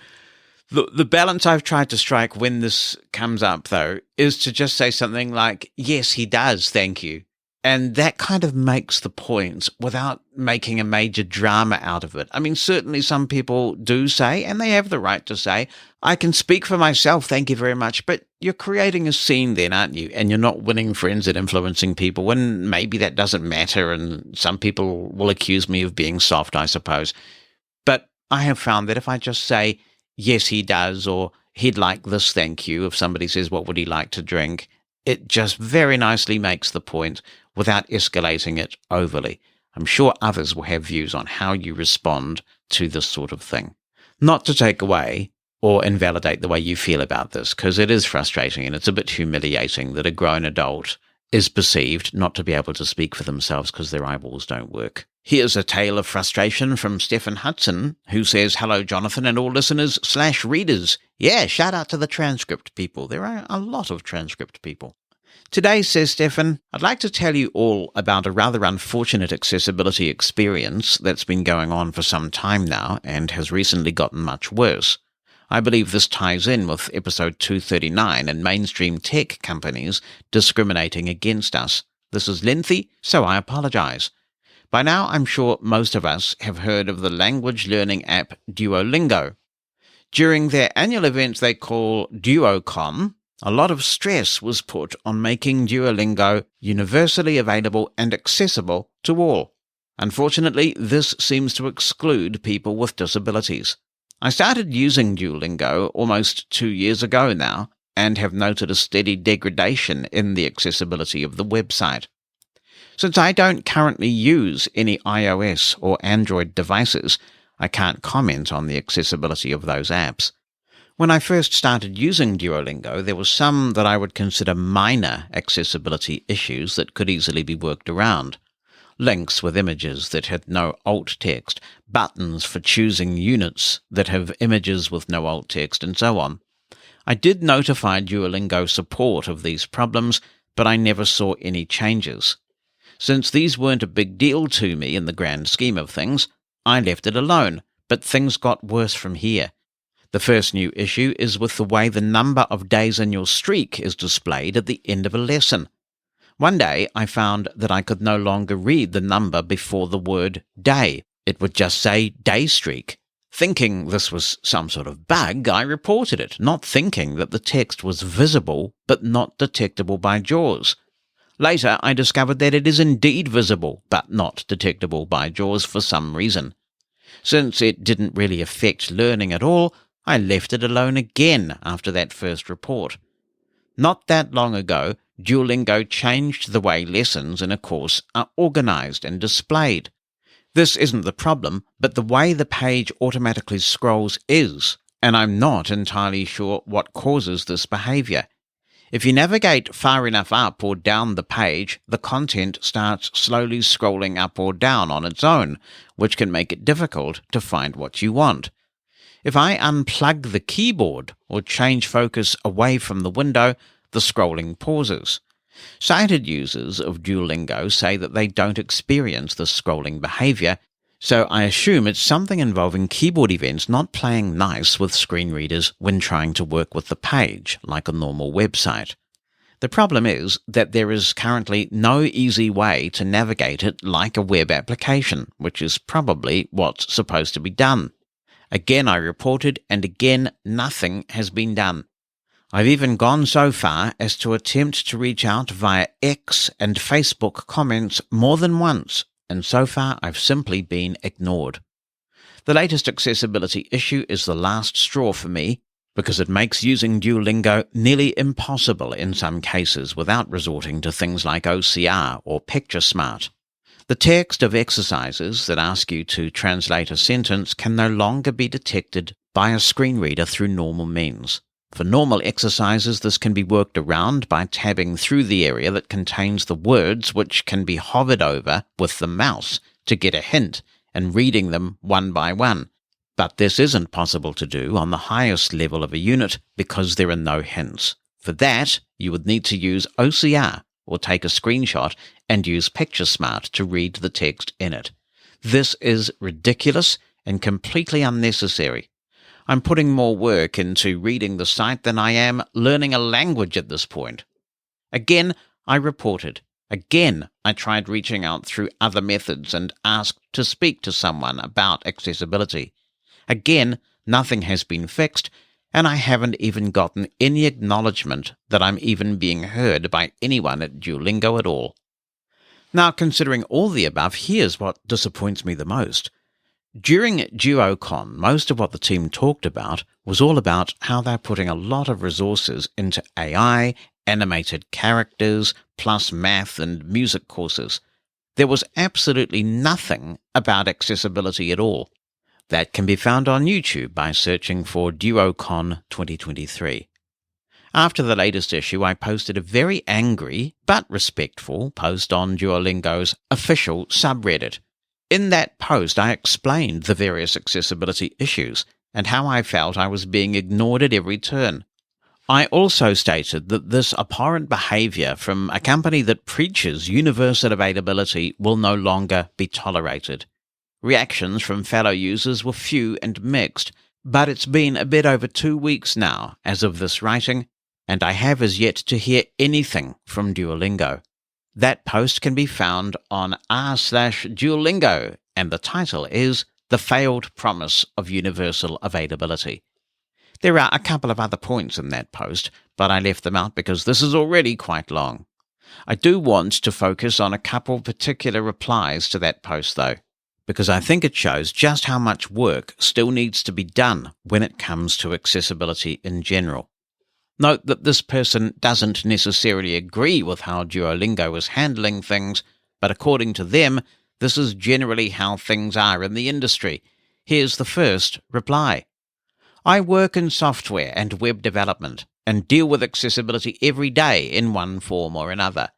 The balance I've tried to strike when this comes up, though, is to just say something like, "Yes, he does, thank you." And that kind of makes the point without making a major drama out of it. I mean, certainly some people do say, and they have the right to say, "I can speak for myself, thank you very much." But you're creating a scene then, aren't you? And you're not winning friends and influencing people. And maybe that doesn't matter. And some people will accuse me of being soft, I suppose. But I have found that if I just say, "Yes, he does," or "He'd like this, thank you," if somebody says, "What would he like to drink?" it just very nicely makes the point without escalating it overly. I'm sure others will have views on how you respond to this sort of thing. Not to take away or invalidate the way you feel about this, because it is frustrating and it's a bit humiliating that a grown adult is perceived not to be able to speak for themselves because their eyeballs don't work. Here's a tale of frustration from Stephen Hudson, who says, "Hello, Jonathan and all listeners/readers. Yeah, shout out to the transcript people. There are a lot of transcript people. Today," says Stephen, "I'd like to tell you all about a rather unfortunate accessibility experience that's been going on for some time now and has recently gotten much worse. I believe this ties in with episode 239 and mainstream tech companies discriminating against us. This is lengthy, so I apologize. By now, I'm sure most of us have heard of the language learning app Duolingo. During their annual event they call DuoCon, a lot of stress was put on making Duolingo universally available and accessible to all. Unfortunately, this seems to exclude people with disabilities. I started using Duolingo almost 2 years ago now and have noted a steady degradation in the accessibility of the website. Since I don't currently use any iOS or Android devices, I can't comment on the accessibility of those apps. When I first started using Duolingo, there were some that I would consider minor accessibility issues that could easily be worked around. Links with images that had no alt text, buttons for choosing units that have images with no alt text, and so on. I did notify Duolingo support of these problems, but I never saw any changes. Since these weren't a big deal to me in the grand scheme of things, I left it alone, but things got worse from here. The first new issue is with the way the number of days in your streak is displayed at the end of a lesson. One day I found that I could no longer read the number before the word day. It would just say day streak. Thinking this was some sort of bug, I reported it, not thinking that the text was visible but not detectable by JAWS. Later, I discovered that it is indeed visible, but not detectable by JAWS for some reason. Since it didn't really affect learning at all, I left it alone again after that first report. Not that long ago, Duolingo changed the way lessons in a course are organized and displayed. This isn't the problem, but the way the page automatically scrolls is, and I'm not entirely sure what causes this behavior. If you navigate far enough up or down the page, the content starts slowly scrolling up or down on its own, which can make it difficult to find what you want. If I unplug the keyboard or change focus away from the window, the scrolling pauses. Sighted users of Duolingo say that they don't experience this scrolling behavior, so I assume it's something involving keyboard events not playing nice with screen readers when trying to work with the page, like a normal website. The problem is that there is currently no easy way to navigate it like a web application, which is probably what's supposed to be done. Again I reported, and again nothing has been done. I've even gone so far as to attempt to reach out via X and Facebook comments more than once, and so far I've simply been ignored. The latest accessibility issue is the last straw for me, because it makes using Duolingo nearly impossible in some cases without resorting to things like OCR or PictureSmart. The text of exercises that ask you to translate a sentence can no longer be detected by a screen reader through normal means. For normal exercises, this can be worked around by tabbing through the area that contains the words, which can be hovered over with the mouse to get a hint and reading them one by one. But this isn't possible to do on the highest level of a unit because there are no hints. For that, you would need to use OCR or take a screenshot and use PictureSmart to read the text in it. This is ridiculous and completely unnecessary. I'm putting more work into reading the site than I am learning a language at this point. Again, I reported. Again, I tried reaching out through other methods and asked to speak to someone about accessibility. Again, nothing has been fixed, and I haven't even gotten any acknowledgement that I'm even being heard by anyone at Duolingo at all. Now, considering all the above, here's what disappoints me the most. During DuoCon, most of what the team talked about was all about how they're putting a lot of resources into AI, animated characters, plus math and music courses. There was absolutely nothing about accessibility at all. That can be found on YouTube by searching for DuoCon 2023. After the latest issue, I posted a very angry but respectful post on Duolingo's official subreddit. In that post, I explained the various accessibility issues and how I felt I was being ignored at every turn. I also stated that this abhorrent behavior from a company that preaches universal availability will no longer be tolerated. Reactions from fellow users were few and mixed, but it's been a bit over 2 weeks now as of this writing, and I have as yet to hear anything from Duolingo. That post can be found on r/Duolingo, and the title is The Failed Promise of Universal Availability. There are a couple of other points in that post, but I left them out because this is already quite long. I do want to focus on a couple particular replies to that post, though, because I think it shows just how much work still needs to be done when it comes to accessibility in general. Note that this person doesn't necessarily agree with how Duolingo is handling things, but according to them, this is generally how things are in the industry. Here's the first reply. I work in software and web development and deal with accessibility every day in one form or another.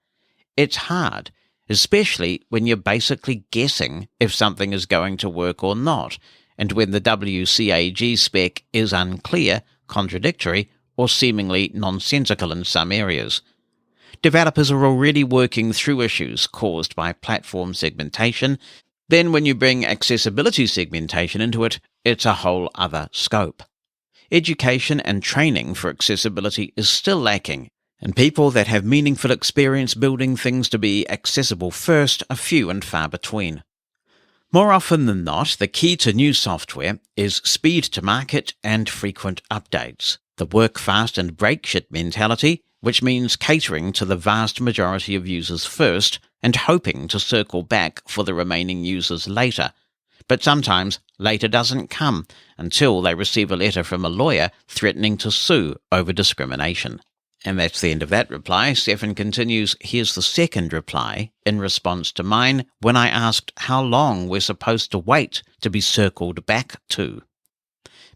It's hard, especially when you're basically guessing if something is going to work or not, and when the WCAG spec is unclear, contradictory, or seemingly nonsensical in some areas. Developers are already working through issues caused by platform segmentation. Then when you bring accessibility segmentation into it, it's a whole other scope. Education and training for accessibility is still lacking, and people that have meaningful experience building things to be accessible first are few and far between. More often than not, the key to new software is speed to market and frequent updates. The work fast and break shit mentality, which means catering to the vast majority of users first and hoping to circle back for the remaining users later. But sometimes later doesn't come until they receive a letter from a lawyer threatening to sue over discrimination. And that's the end of that reply. Stefan continues, here's the second reply in response to mine when I asked how long we're supposed to wait to be circled back to.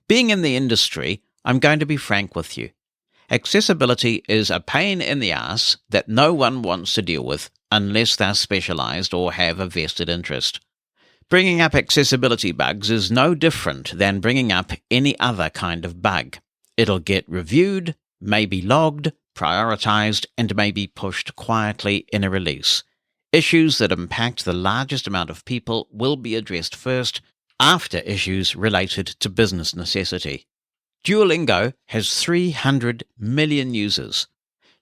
Being in the industry, I'm going to be frank with you. Accessibility is a pain in the ass that no one wants to deal with unless they're specialized or have a vested interest. Bringing up accessibility bugs is no different than bringing up any other kind of bug. It'll get reviewed, maybe logged, prioritized, and maybe pushed quietly in a release. Issues that impact the largest amount of people will be addressed first, after issues related to business necessity. Duolingo has 300 million users.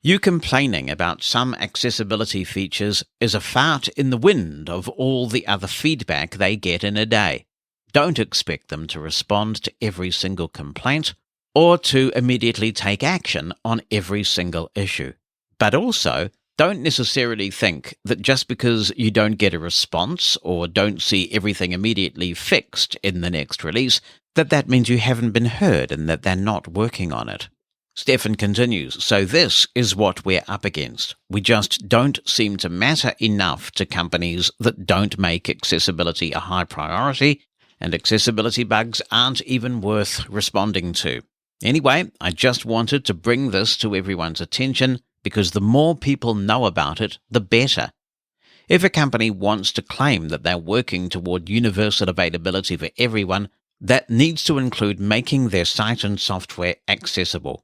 You complaining about some accessibility features is a fart in the wind of all the other feedback they get in a day. Don't expect them to respond to every single complaint or to immediately take action on every single issue. But also, don't necessarily think that just because you don't get a response or don't see everything immediately fixed in the next release, that means you haven't been heard and that they're not working on it. Stefan continues, so this is what we're up against. We just don't seem to matter enough to companies that don't make accessibility a high priority, and accessibility bugs aren't even worth responding to. Anyway, I just wanted to bring this to everyone's attention because the more people know about it, the better. If a company wants to claim that they're working toward universal availability for everyone, that needs to include making their site and software accessible.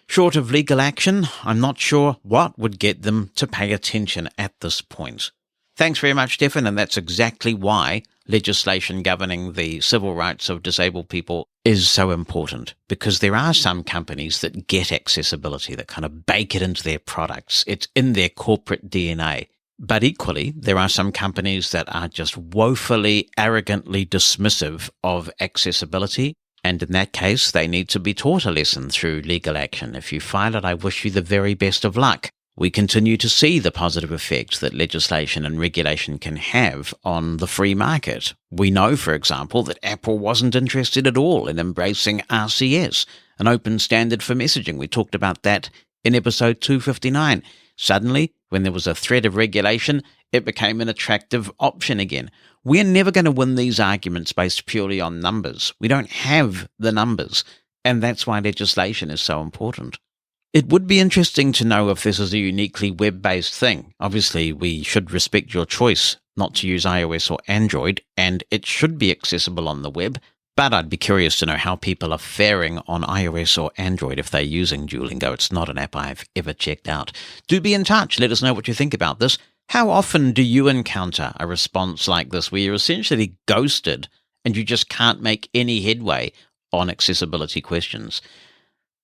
Short of legal action, I'm not sure what would get them to pay attention at this point. Thanks very much, Stefan, and that's exactly why legislation governing the civil rights of disabled people is so important, because there are some companies that get accessibility, that kind of bake it into their products. It's in their corporate DNA. But equally, there are some companies that are just woefully, arrogantly dismissive of accessibility, and in that case, they need to be taught a lesson through legal action. If you file it, I wish you the very best of luck. We continue to see the positive effect that legislation and regulation can have on the free market. We know, for example, that Apple wasn't interested at all in embracing RCS, an open standard for messaging. We talked about that in episode 259. Suddenly, when there was a threat of regulation, it became an attractive option again. We're never going to win these arguments based purely on numbers. We don't have the numbers, and that's why legislation is so important. It would be interesting to know if this is a uniquely web-based thing. Obviously, we should respect your choice not to use iOS or Android, and it should be accessible on the web, but I'd be curious to know how people are faring on iOS or Android if they're using Duolingo. It's not an app I've ever checked out. Do be in touch. Let us know what you think about this. How often do you encounter a response like this where you're essentially ghosted and you just can't make any headway on accessibility questions?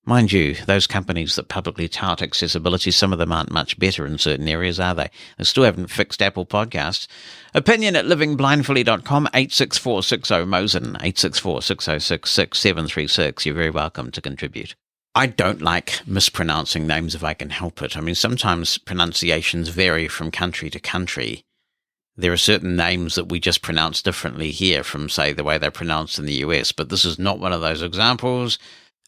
Mind you, those companies that publicly tout accessibility, some of them aren't much better in certain areas, are they? They still haven't fixed Apple Podcasts. Opinion at livingblindfully.com, 86460-MOSEN, 864-606-6736. You're very welcome to contribute. I don't like mispronouncing names if I can help it. I mean, sometimes pronunciations vary from country to country. There are certain names that we just pronounce differently here from, say, the way they're pronounced in the US, but this is not one of those examples.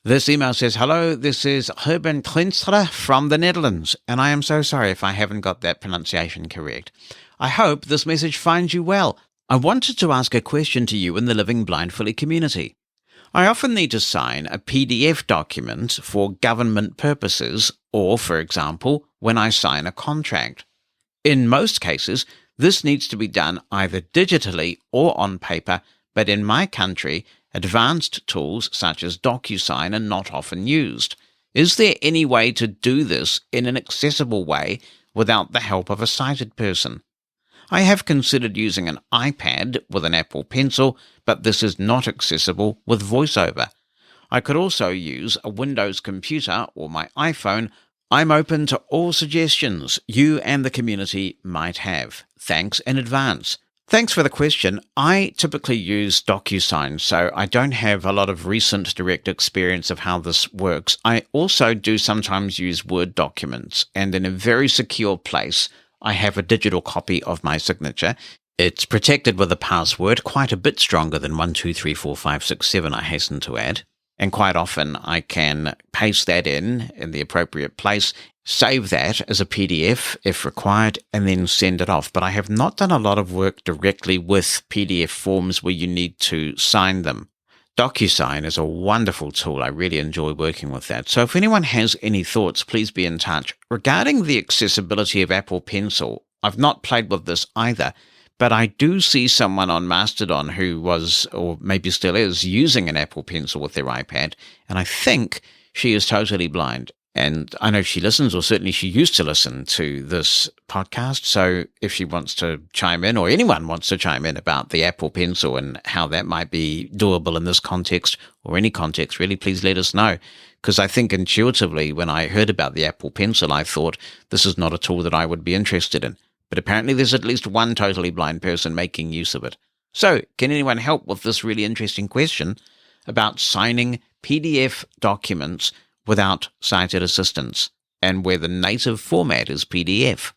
This email says, hello, this is Ruben Klinstra from the Netherlands, and I am so sorry if I haven't got that pronunciation correct. I hope this message finds you well. I wanted to ask a question to you in the Living Blindfully community. I often need to sign a PDF document for government purposes, or, for example, when I sign a contract. In most cases, this needs to be done either digitally or on paper, but in my country, advanced tools such as DocuSign are not often used. Is there any way to do this in an accessible way without the help of a sighted person? I have considered using an iPad with an Apple Pencil, but this is not accessible with VoiceOver. I could also use a Windows computer or my iPhone. I'm open to all suggestions you and the community might have. Thanks in advance. Thanks for the question. I typically use DocuSign, so I don't have a lot of recent direct experience of how this works. I also do sometimes use Word documents, and in a very secure place, I have a digital copy of my signature. It's protected with a password, quite a bit stronger than 12345667, I hasten to add. And quite often I can paste that in the appropriate place, save that as a PDF if required, and then send it off. But I have not done a lot of work directly with PDF forms where you need to sign them. DocuSign is a wonderful tool. I really enjoy working with that. So if anyone has any thoughts, please be in touch. Regarding the accessibility of Apple Pencil, I've not played with this either, but I do see someone on Mastodon who was, or maybe still is, using an Apple Pencil with their iPad, and I think she is totally blind. And I know she listens, or certainly she used to listen to this podcast. So if she wants to chime in, or anyone wants to chime in about the Apple Pencil and how that might be doable in this context, or any context, really, please let us know. Because I think intuitively, when I heard about the Apple Pencil, I thought this is not a tool that I would be interested in. But apparently there's at least one totally blind person making use of it. So can anyone help with this really interesting question about signing PDF documents without sighted assistance, and where the native format is PDF?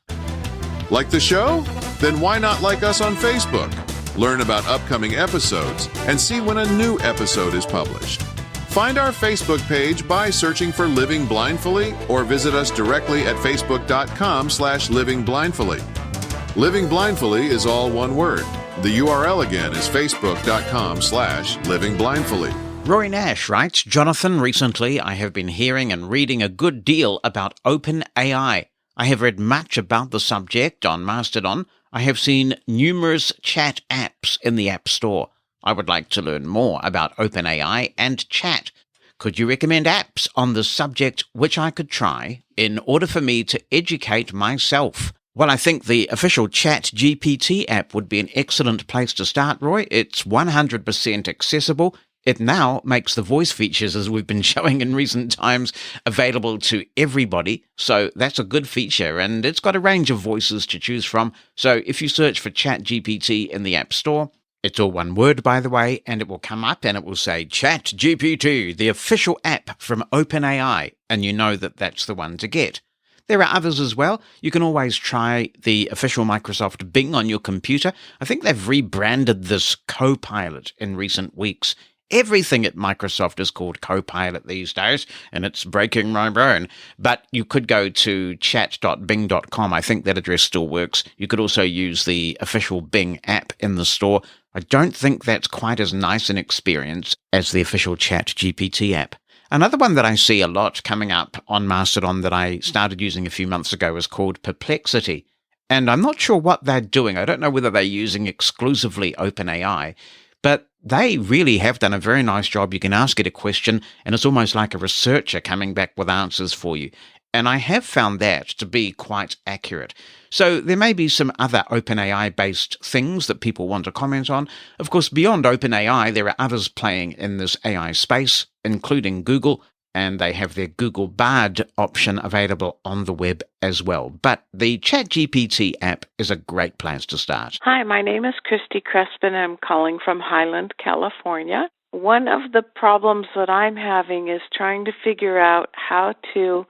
Like the show? Then why not like us on Facebook? Learn about upcoming episodes and see when a new episode is published. Find our Facebook page by searching for Living Blindfully, or visit us directly at facebook.com/livingblindfully. Living Blindfully is all one word. The URL again is facebook.com/livingblindfully. Roy Nash writes, Jonathan, recently I have been hearing and reading a good deal about OpenAI. I have read much about the subject on Mastodon. I have seen numerous chat apps in the App Store. I would like to learn more about OpenAI and chat. Could you recommend apps on the subject which I could try in order for me to educate myself? Well, I think the official ChatGPT app would be an excellent place to start, Roy. It's 100% accessible. It now makes the voice features, as we've been showing in recent times, available to everybody. So that's a good feature, and it's got a range of voices to choose from. So if you search for ChatGPT in the App Store, it's all one word, by the way, and it will come up and it will say ChatGPT, the official app from OpenAI, and you know that that's the one to get. There are others as well. You can always try the official Microsoft Bing on your computer. I think they've rebranded this Copilot in recent weeks. Everything at Microsoft is called Copilot these days, and it's breaking my brain. But you could go to chat.bing.com. I think that address still works. You could also use the official Bing app in the store. I don't think that's quite as nice an experience as the official ChatGPT app. Another one that I see a lot coming up on Mastodon that I started using a few months ago is called Perplexity. And I'm not sure what they're doing. I don't know whether they're using exclusively OpenAI, but they really have done a very nice job. You can ask it a question, and it's almost like a researcher coming back with answers for you. And I have found that to be quite accurate. So there may be some other OpenAI-based things that people want to comment on. Of course, beyond OpenAI, there are others playing in this AI space, including Google, and they have their Google Bard option available on the web as well. But the ChatGPT app is a great place to start. Hi, my name is Christy Crespin. I'm calling from Highland, California. One of the problems that I'm having is trying to figure out how to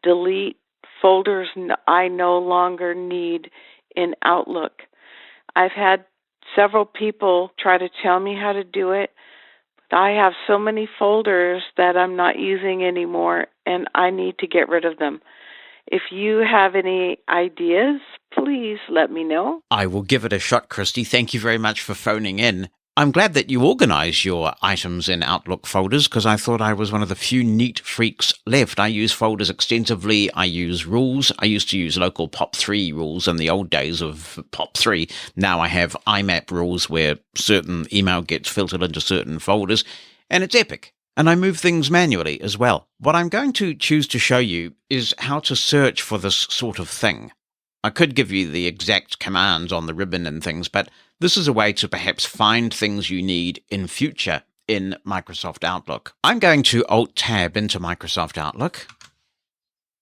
delete folders I no longer need in Outlook. I've had several people try to tell me how to do it. I have so many folders that I'm not using anymore, and I need to get rid of them. If you have any ideas, please let me know. I will give it a shot, Christy. Thank you very much for phoning in. I'm glad that you organize your items in Outlook folders, because I thought I was one of the few neat freaks left. I use folders extensively. I use rules. I used to use local POP3 rules in the old days of POP3. Now I have IMAP rules where certain email gets filtered into certain folders, and it's epic. And I move things manually as well. What I'm going to choose to show you is how to search for this sort of thing. I could give you the exact commands on the ribbon and things, but this is a way to perhaps find things you need in future in Microsoft Outlook. I'm going to Alt-Tab into Microsoft Outlook.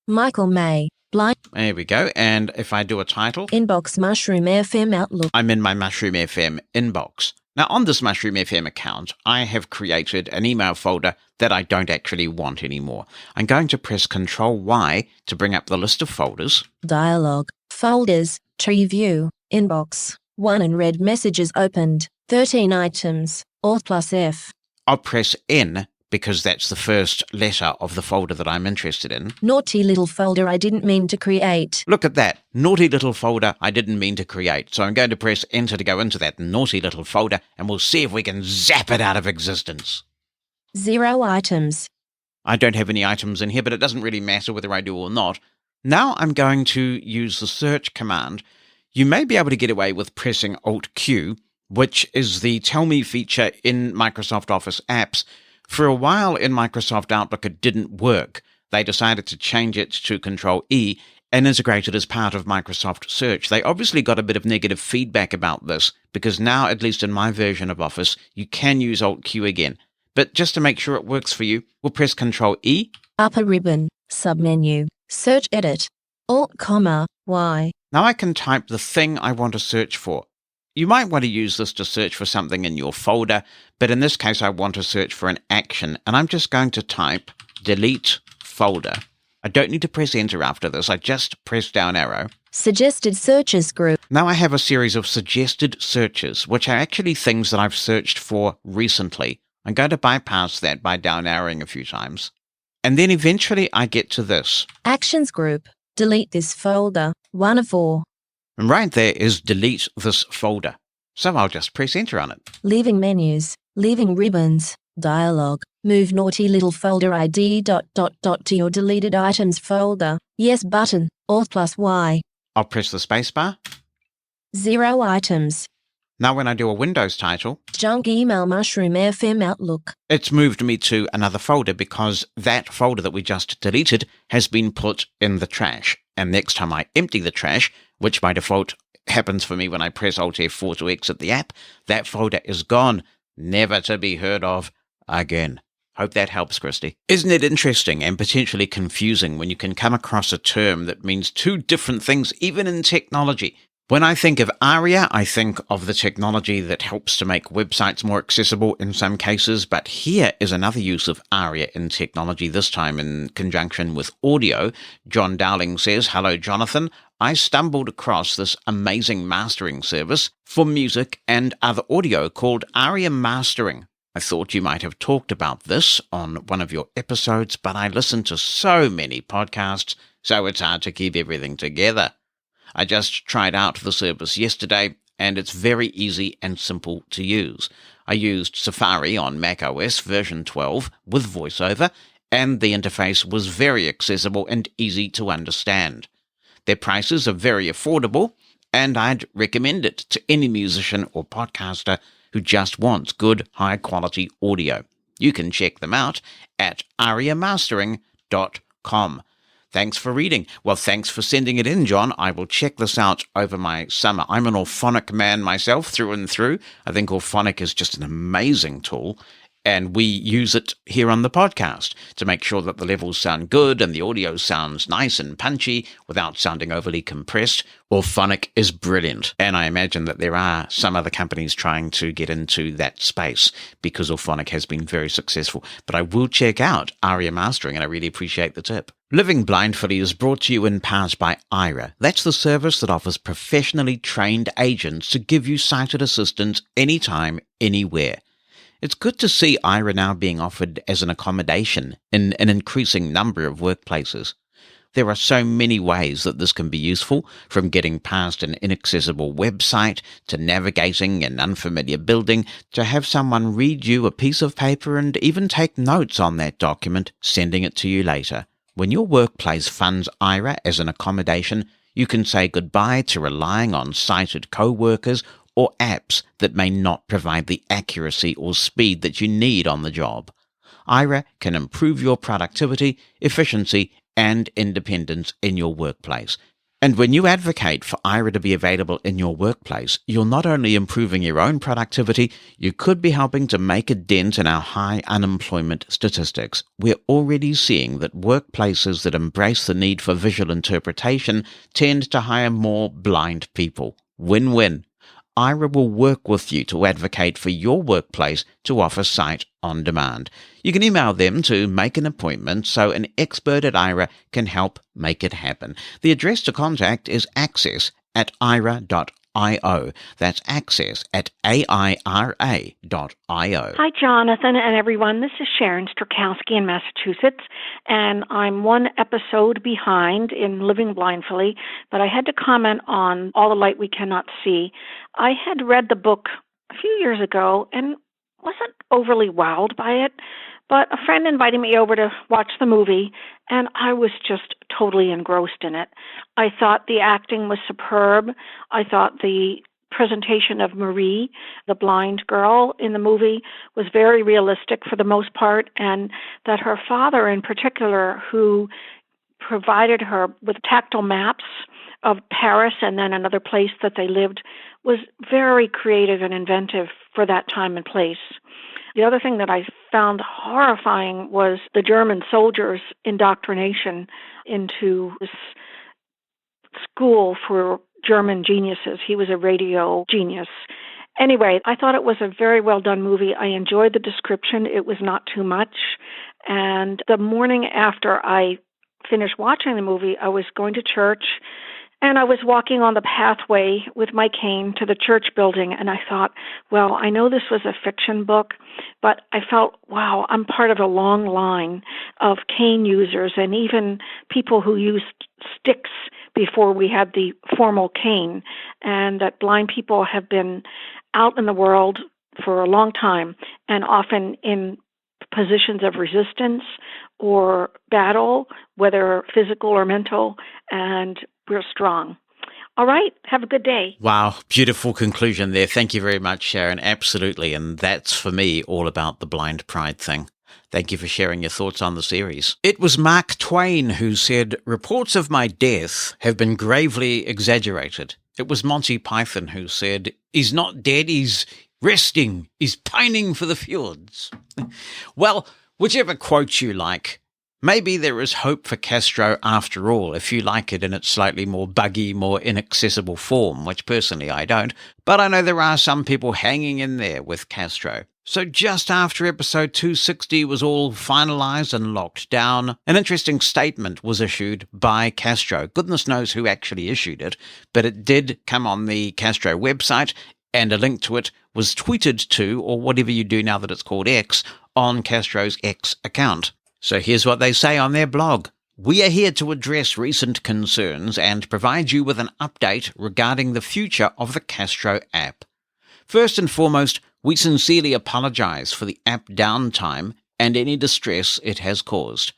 Michael May, blind. There we go. And if I do a title, Inbox MushroomFM Outlook. I'm in my MushroomFM inbox. Now, on this MushroomFM account, I have created an email folder that I don't actually want anymore. I'm going to press Ctrl-Y to bring up the list of folders. Dialog, folders, tree view, inbox, 1 unread messages opened, 13 items, Alt+F. I'll press N because that's the first letter of the folder that I'm interested in. Naughty little folder I didn't mean to create. Look at that. Naughty little folder I didn't mean to create. So I'm going to press enter to go into that naughty little folder, and we'll see if we can zap it out of existence. 0 items. I don't have any items in here, but it doesn't really matter whether I do or not. Now I'm going to use the search command. You may be able to get away with pressing Alt-Q, which is the Tell Me feature in Microsoft Office apps. For a while in Microsoft Outlook, it didn't work. They decided to change it to Control-E and integrate it as part of Microsoft Search. They obviously got a bit of negative feedback about this, because now, at least in my version of Office, you can use Alt-Q again. But just to make sure it works for you, we'll press Control-E. Upper ribbon, submenu, search edit, Alt, Y. Now I can type the thing I want to search for. You might want to use this to search for something in your folder, but in this case I want to search for an action, and I'm just going to type delete folder. I don't need to press enter after this, I just press down arrow. Suggested searches group. Now I have a series of suggested searches, which are actually things that I've searched for recently. I'm going to bypass that by down arrowing a few times. And then eventually I get to this. Actions group. Delete this folder. 1 of 4. And right there is delete this folder. So I'll just press enter on it. Leaving menus. Leaving ribbons. Dialog. Move naughty little folder ID ... to your deleted items folder. Yes button. Alt plus Y. I'll press the spacebar. 0 items. Now when I do a Windows title, Junk email MushroomFM Outlook. it's moved me to another folder because that folder that we just deleted has been put in the trash. And next time I empty the trash, which by default happens for me when I press Alt F4 to exit the app, that folder is gone, never to be heard of again. Hope that helps, Christy. Isn't it interesting and potentially confusing when you can come across a term that means two different things, even in technology? When I think of Aria, I think of the technology that helps to make websites more accessible in some cases, but here is another use of Aria in technology, this time in conjunction with audio. John Dowling says, "Hello, Jonathan. I stumbled across this amazing mastering service for music and other audio called Aria Mastering. I thought you might have talked about this on one of your episodes, but I listen to so many podcasts, so it's hard to keep everything together. I just tried out the service yesterday, and it's very easy and simple to use. I used Safari on macOS version 12 with VoiceOver, and the interface was very accessible and easy to understand. Their prices are very affordable, and I'd recommend it to any musician or podcaster who just wants good, high-quality audio. You can check them out at ariamastering.com. Thanks for reading. Well, thanks for sending it in, John. I will check this out over my summer. I'm an Auphonic man myself through and through. I think Auphonic is just an amazing tool, and we use it here on the podcast to make sure that the levels sound good and the audio sounds nice and punchy without sounding overly compressed. Auphonic is brilliant, and I imagine that there are some other companies trying to get into that space because Auphonic has been very successful. But I will check out Aria Mastering, and I really appreciate the tip. Living Blindfully is brought to you in part by Aira. That's the service that offers professionally trained agents to give you sighted assistance anytime, anywhere. It's good to see Aira now being offered as an accommodation in an increasing number of workplaces. There are so many ways that this can be useful, from getting past an inaccessible website, to navigating an unfamiliar building, to have someone read you a piece of paper and even take notes on that document, sending it to you later. When your workplace funds Aira as an accommodation, you can say goodbye to relying on sighted co-workers or apps that may not provide the accuracy or speed that you need on the job. Aira can improve your productivity, efficiency, and independence in your workplace. And when you advocate for Aira to be available in your workplace, you're not only improving your own productivity, you could be helping to make a dent in our high unemployment statistics. We're already seeing that workplaces that embrace the need for visual interpretation tend to hire more blind people. Win-win. Aira will work with you to advocate for your workplace to offer sight on demand. You can email them to make an appointment so an expert at Aira can help make it happen. The address to contact is access@aira.io. That's access@AIRA.io. Hi, Jonathan and everyone. This is Sharon Strakowski in Massachusetts, and I'm one episode behind in Living Blindfully, but I had to comment on All the Light We Cannot See. I had read the book a few years ago and wasn't overly wowed by it, but a friend invited me over to watch the movie, and I was just totally engrossed in it. I thought the acting was superb. I thought the presentation of Marie, the blind girl in the movie, was very realistic for the most part, and that her father in particular, who provided her with tactile maps of Paris and then another place that they lived, was very creative and inventive for that time and place. The other thing that I found horrifying was the German soldiers' indoctrination into this school for German geniuses. He was a radio genius. Anyway, I thought it was a very well done movie. I enjoyed the description. It was not too much. And the morning after I finished watching the movie, I was going to church, and I was walking on the pathway with my cane to the church building, and I thought, well, I know this was a fiction book, but I felt, wow, I'm part of a long line of cane users and even people who used sticks before we had the formal cane, and that blind people have been out in the world for a long time and often in positions of resistance or battle, whether physical or mental, and we're strong. All right, have a good day. Wow, beautiful conclusion there. Thank you very much, Sharon. Absolutely. And that's, for me, all about the blind pride thing. Thank you for sharing your thoughts on the series. It was Mark Twain who said, "Reports of my death have been gravely exaggerated." It was Monty Python who said, "He's not dead, he's resting, he's pining for the fjords." Well, whichever quote you like, maybe there is hope for Castro after all, if you like it in its slightly more buggy, more inaccessible form, which personally I don't, but I know there are some people hanging in there with Castro. So just after episode 260 was all finalized and locked down, an interesting statement was issued by Castro. Goodness knows who actually issued it, but it did come on the Castro website, and a link to it was tweeted to, or whatever you do now that it's called X, on Castro's X account. So here's what they say on their blog. "We are here to address recent concerns and provide you with an update regarding the future of the Castro app. First and foremost, we sincerely apologize for the app downtime and any distress it has caused.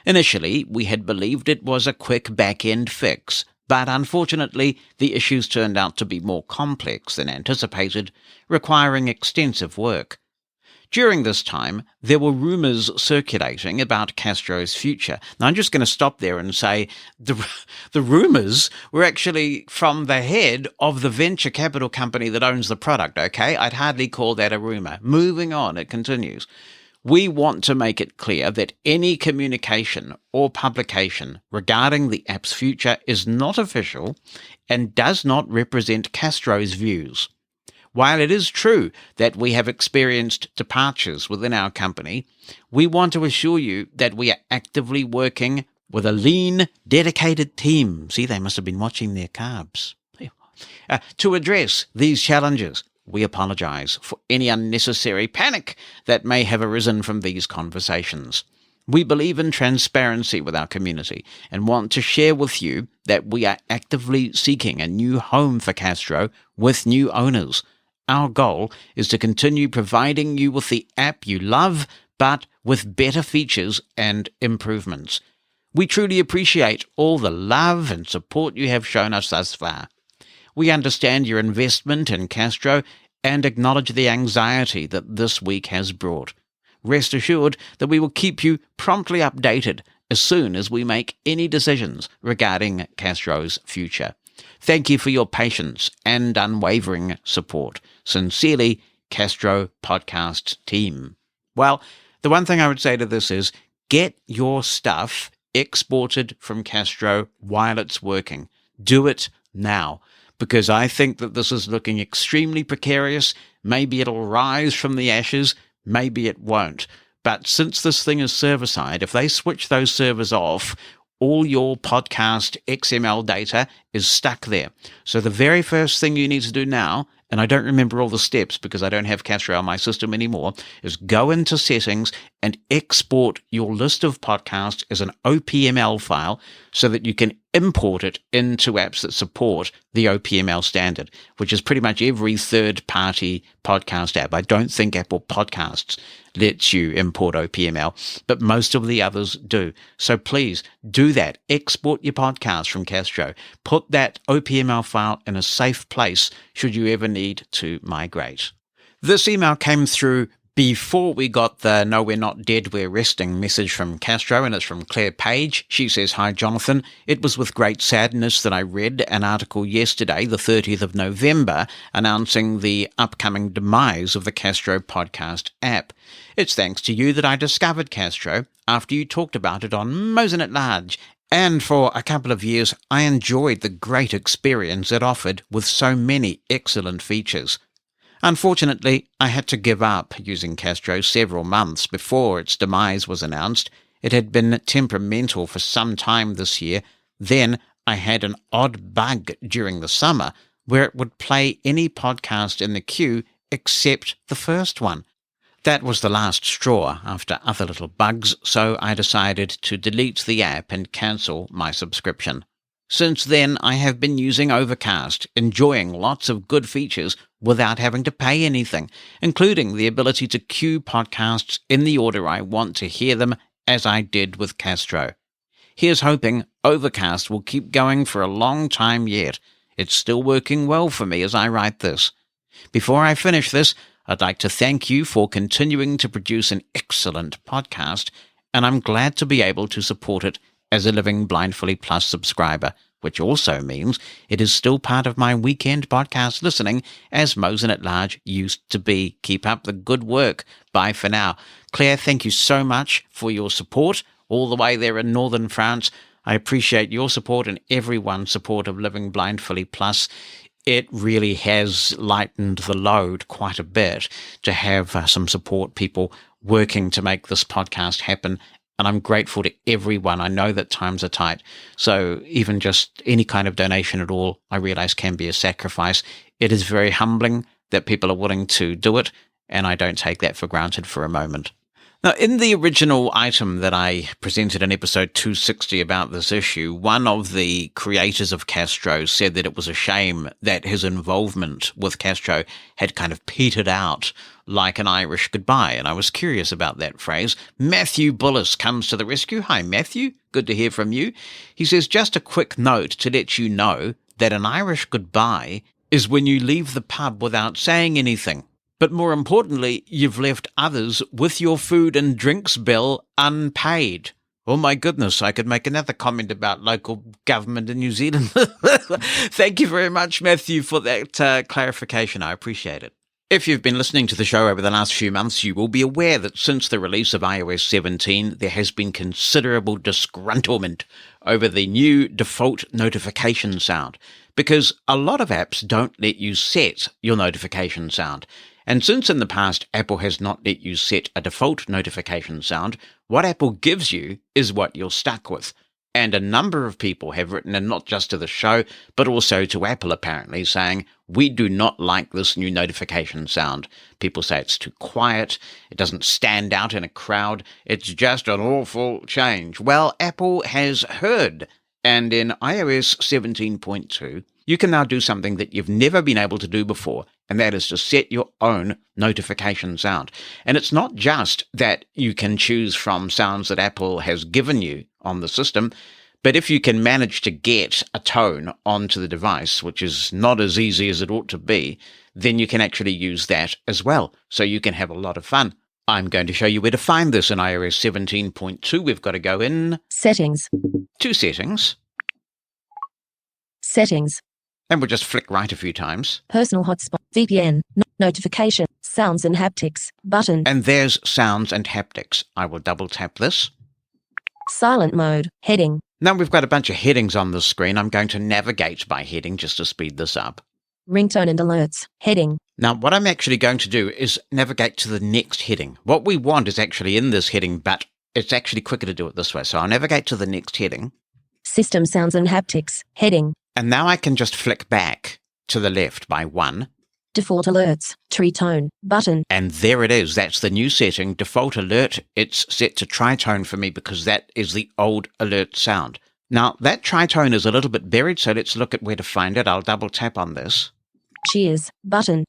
Initially, we had believed it was a quick back-end fix, but unfortunately, the issues turned out to be more complex than anticipated, requiring extensive work. During this time, there were rumors circulating about Castro's future." Now, I'm just going to stop there and say the rumors were actually from the head of the venture capital company that owns the product, okay? I'd hardly call that a rumor. Moving on, it continues. "We want to make it clear that any communication or publication regarding the app's future is not official and does not represent Castro's views. While it is true that we have experienced departures within our company, we want to assure you that we are actively working with a lean, dedicated team." See, they must have been watching their carbs. "To address these challenges. We apologize for any unnecessary panic that may have arisen from these conversations. We believe in transparency with our community and want to share with you that we are actively seeking a new home for Castro with new owners. Our goal is to continue providing you with the app you love, but with better features and improvements. We truly appreciate all the love and support you have shown us thus far. We understand your investment in Castro and acknowledge the anxiety that this week has brought. Rest assured that we will keep you promptly updated as soon as we make any decisions regarding Castro's future. Thank you for your patience and unwavering support. Sincerely, Castro Podcast Team." Well, the one thing I would say to this is get your stuff exported from Castro while it's working. Do it now, because I think that this is looking extremely precarious. Maybe it'll rise from the ashes, maybe it won't. But since this thing is server-side, if they switch those servers off, all your podcast XML data is stuck there. So the very first thing you need to do now, and I don't remember all the steps because I don't have Castro on my system anymore, is go into settings and export your list of podcasts as an OPML file so that you can import it into apps that support the OPML standard, which is pretty much every third-party podcast app. I don't think Apple Podcasts lets you import OPML, but most of the others do. So please do that. Export your podcast from Castro. Put that OPML file in a safe place should you ever need to migrate. This email came through before we got the "No, we're not dead, we're resting" message from Castro, and it's from Claire Page. She says, "Hi, Jonathan. It was with great sadness that I read an article yesterday, the 30th of November, announcing the upcoming demise of the Castro podcast app. It's thanks to you that I discovered Castro after you talked about it on Mosin at Large. And for a couple of years, I enjoyed the great experience it offered with so many excellent features. Unfortunately, I had to give up using Castro several months before its demise was announced. It had been temperamental for some time this year. Then I had an odd bug during the summer where it would play any podcast in the queue except the first one. That was the last straw after other little bugs, so I decided to delete the app and cancel my subscription. Since then, I have been using Overcast, enjoying lots of good features without having to pay anything, including the ability to queue podcasts in the order I want to hear them, as I did with Castro. Here's hoping Overcast will keep going for a long time yet. It's still working well for me as I write this. Before I finish this, I'd like to thank you for continuing to produce an excellent podcast, and I'm glad to be able to support it as a Living Blindfully Plus subscriber, which also means it is still part of my weekend podcast listening, as Mosin at Large used to be. Keep up the good work. Bye for now." Claire, thank you so much for your support all the way there in northern France. I appreciate your support and everyone's support of Living Blindfully Plus. It really has lightened the load quite a bit to have some support people working to make this podcast happen. And I'm grateful to everyone. I know that times are tight. So even just any kind of donation at all, I realize can be a sacrifice. It is very humbling that people are willing to do it, and I don't take that for granted for a moment. Now, in the original item that I presented in episode 260 about this issue, one of the creators of Castro said that it was a shame that his involvement with Castro had kind of petered out like an Irish goodbye, and I was curious about that phrase. Matthew Bullis comes to the rescue. Hi, Matthew. Good to hear from you. He says, "Just a quick note to let you know that an Irish goodbye is when you leave the pub without saying anything. But more importantly, you've left others with your food and drinks bill unpaid." Oh my goodness, I could make another comment about local government in New Zealand. Thank you very much, Matthew, for that clarification. I appreciate it. If you've been listening to the show over the last few months, you will be aware that since the release of iOS 17, there has been considerable disgruntlement over the new default notification sound, because a lot of apps don't let you set your notification sound. And since in the past Apple has not let you set a default notification sound, what Apple gives you is what you're stuck with. And a number of people have written, and not just to the show, but also to Apple apparently, saying, "We do not like this new notification sound. People say it's too quiet, it doesn't stand out in a crowd, it's just an awful change." Well, Apple has heard, and in iOS 17.2, you can now do something that you've never been able to do before, and that is to set your own notification sound. And it's not just that you can choose from sounds that Apple has given you on the system, but if you can manage to get a tone onto the device, which is not as easy as it ought to be, then you can actually use that as well. So you can have a lot of fun. I'm going to show you where to find this in iOS 17.2. We've got to go in Settings. to Settings, Settings. and we'll just flick right a few times. Personal hotspot. VPN. Notification. Sounds and haptics. Button. And there's Sounds and Haptics. I will double tap this. Silent mode. Heading. Now we've got a bunch of headings on the screen. I'm going to navigate by heading just to speed this up. Ringtone and alerts. Heading. Now what I'm actually going to do is navigate to the next heading. What we want is actually in this heading, but it's actually quicker to do it this way. So I'll navigate to the next heading. System Sounds and Haptics, heading. And now I can just flick back to the left by 1. Default alerts, tritone, button. And there it is. That's the new setting. Default alert, it's set to tritone for me because that is the old alert sound. Now, that tritone is a little bit buried, so let's look at where to find it. I'll double tap on this. Cheers, button.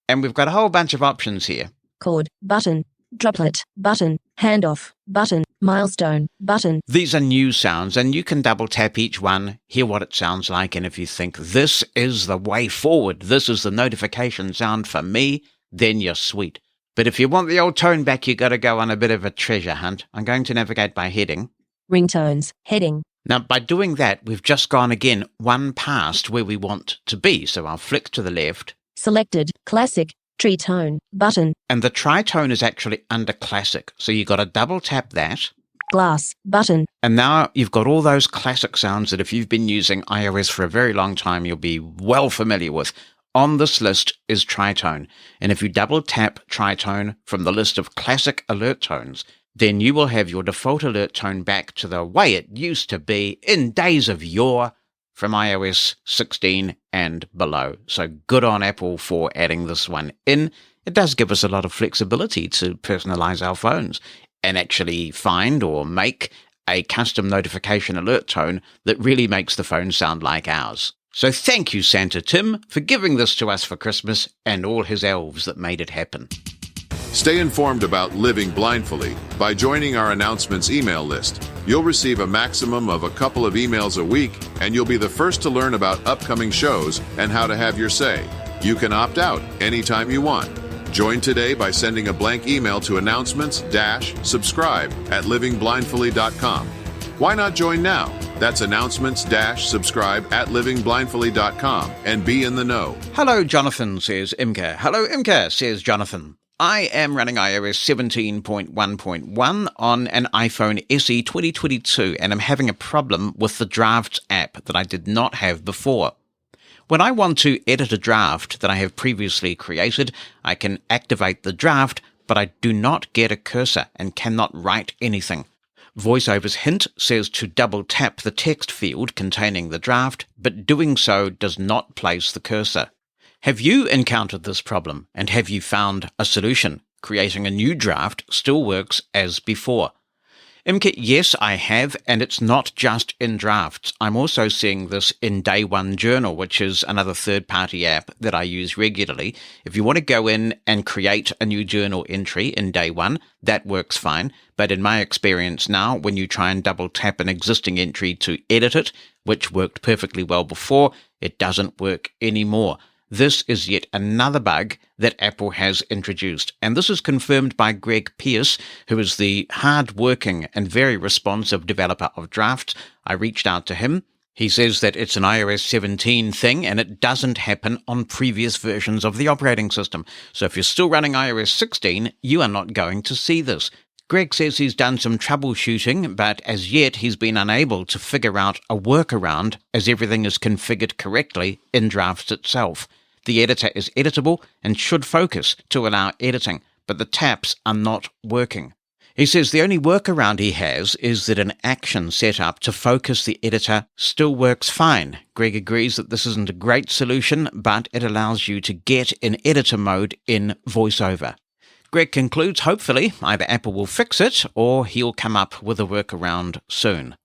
And we've got a whole bunch of options here. Chord, button. Droplet, button. Handoff, button. Milestone, button. These are new sounds, and you can double tap each one, hear what it sounds like, and if you think this is the way forward, this is the notification sound for me, then you're sweet. But if you want the old tone back, you got to go on a bit of a treasure hunt. I'm going to navigate by heading. Ringtones, heading. Now, by doing that, we've just gone again one past where we want to be. So I'll flick to the left. Selected, classic, tritone, button. And the tritone is actually under classic. So you've got to double tap that. Glass, button. And now you've got all those classic sounds that if you've been using iOS for a very long time, you'll be well familiar with. On this list is tritone. And if you double tap tritone from the list of classic alert tones, then you will have your default alert tone back to the way it used to be in days of yore from iOS 16 and below. So good on Apple for adding this one in. It does give us a lot of flexibility to personalize our phones and actually find or make a custom notification alert tone that really makes the phone sound like ours. So thank you, Santa Tim, for giving this to us for Christmas and all his elves that made it happen. Stay informed about living blindfully by joining our announcements email list. You'll receive a maximum of a couple of emails a week, and you'll be the first to learn about upcoming shows and how to have your say. You can opt out anytime you want. Join today by sending a blank email to announcements-subscribe@livingblindfully.com. Why not join now? That's announcements-subscribe@livingblindfully.com and be in the know. Hello, Jonathan, says Imka. Hello, Imka, says Jonathan. I am running iOS 17.1.1 on an iPhone SE 2022, and I'm having a problem with the Drafts app that I did not have before. When I want to edit a draft that I have previously created, I can activate the draft, but I do not get a cursor and cannot write anything. VoiceOver's hint says to double tap the text field containing the draft, but doing so does not place the cursor. Have you encountered this problem, and have you found a solution? Creating a new draft still works as before. Imke, yes, I have, and it's not just in drafts. I'm also seeing this in Day One Journal, which is another third-party app that I use regularly. If you want to go in and create a new journal entry in Day One, that works fine. But in my experience now, when you try and double-tap an existing entry to edit it, which worked perfectly well before, it doesn't work anymore. This is yet another bug that Apple has introduced, and this is confirmed by Greg Pierce, who is the hard-working and very responsive developer of Drafts. I reached out to him. He says that it's an iOS 17 thing, and it doesn't happen on previous versions of the operating system. So if you're still running iOS 16, you are not going to see this. Greg says he's done some troubleshooting, but as yet he's been unable to figure out a workaround as everything is configured correctly in Drafts itself. The editor is editable and should focus to allow editing, but the taps are not working. He says the only workaround he has is that an action set up to focus the editor still works fine. Greg agrees that this isn't a great solution, but it allows you to get in editor mode in VoiceOver. Greg concludes, hopefully, either Apple will fix it or he'll come up with a workaround soon.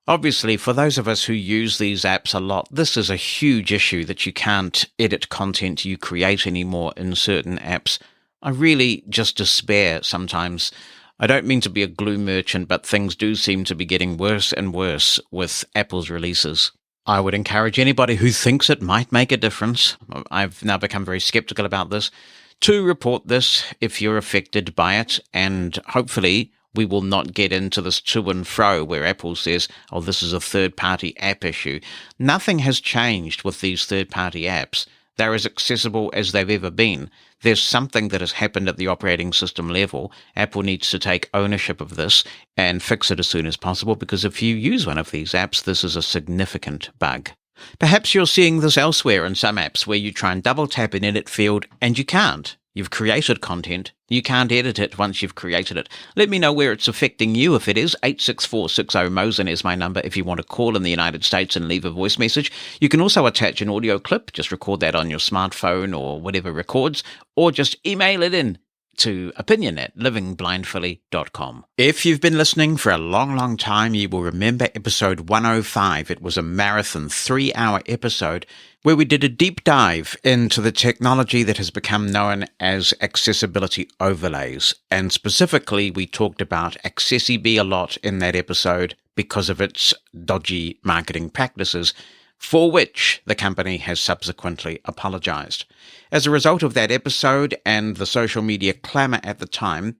Obviously, for those of us who use these apps a lot, this is a huge issue that you can't edit content you create anymore in certain apps. I really just despair sometimes. I don't mean to be a gloom merchant, but things do seem to be getting worse and worse with Apple's releases. I would encourage anybody who thinks it might make a difference, I've now become very skeptical about this, to report this if you're affected by it, and hopefully we will not get into this to and fro where Apple says, oh, this is a third-party app issue. Nothing has changed with these third-party apps. They're as accessible as they've ever been. There's something that has happened at the operating system level. Apple needs to take ownership of this and fix it as soon as possible, because if you use one of these apps, this is a significant bug. Perhaps you're seeing this elsewhere in some apps where you try and double-tap an edit field and you can't. You've created content. You can't edit it once you've created it. Let me know where it's affecting you. If it is, 86460-MOSIN is my number if you want to call in the United States and leave a voice message. You can also attach an audio clip. Just record that on your smartphone or whatever records, or just email it in to opinion@livingblindfully.com. If you've been listening for a long, long time, you will remember episode 105. It was a marathon 3-hour episode where we did a deep dive into the technology that has become known as accessibility overlays. And specifically, we talked about AccessiBye a lot in that episode because of its dodgy marketing practices, for which the company has subsequently apologized. As a result of that episode and the social media clamor at the time,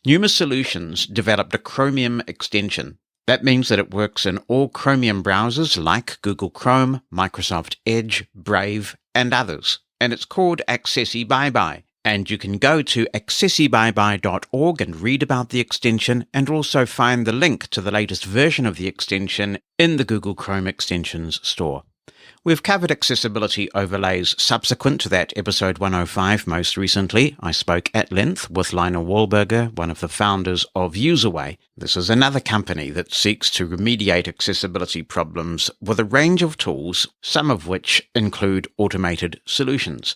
Pneuma Solutions developed a Chromium extension. That means that it works in all Chromium browsers like Google Chrome, Microsoft Edge, Brave, and others. And it's called AccessiByeBye. And you can go to AccessiByeBye.org and read about the extension, and also find the link to the latest version of the extension in the Google Chrome Extensions store. We've covered accessibility overlays subsequent to that episode 105 most recently. I spoke at length with Lionel Wahlberger, one of the founders of Userway. This is another company that seeks to remediate accessibility problems with a range of tools, some of which include automated solutions.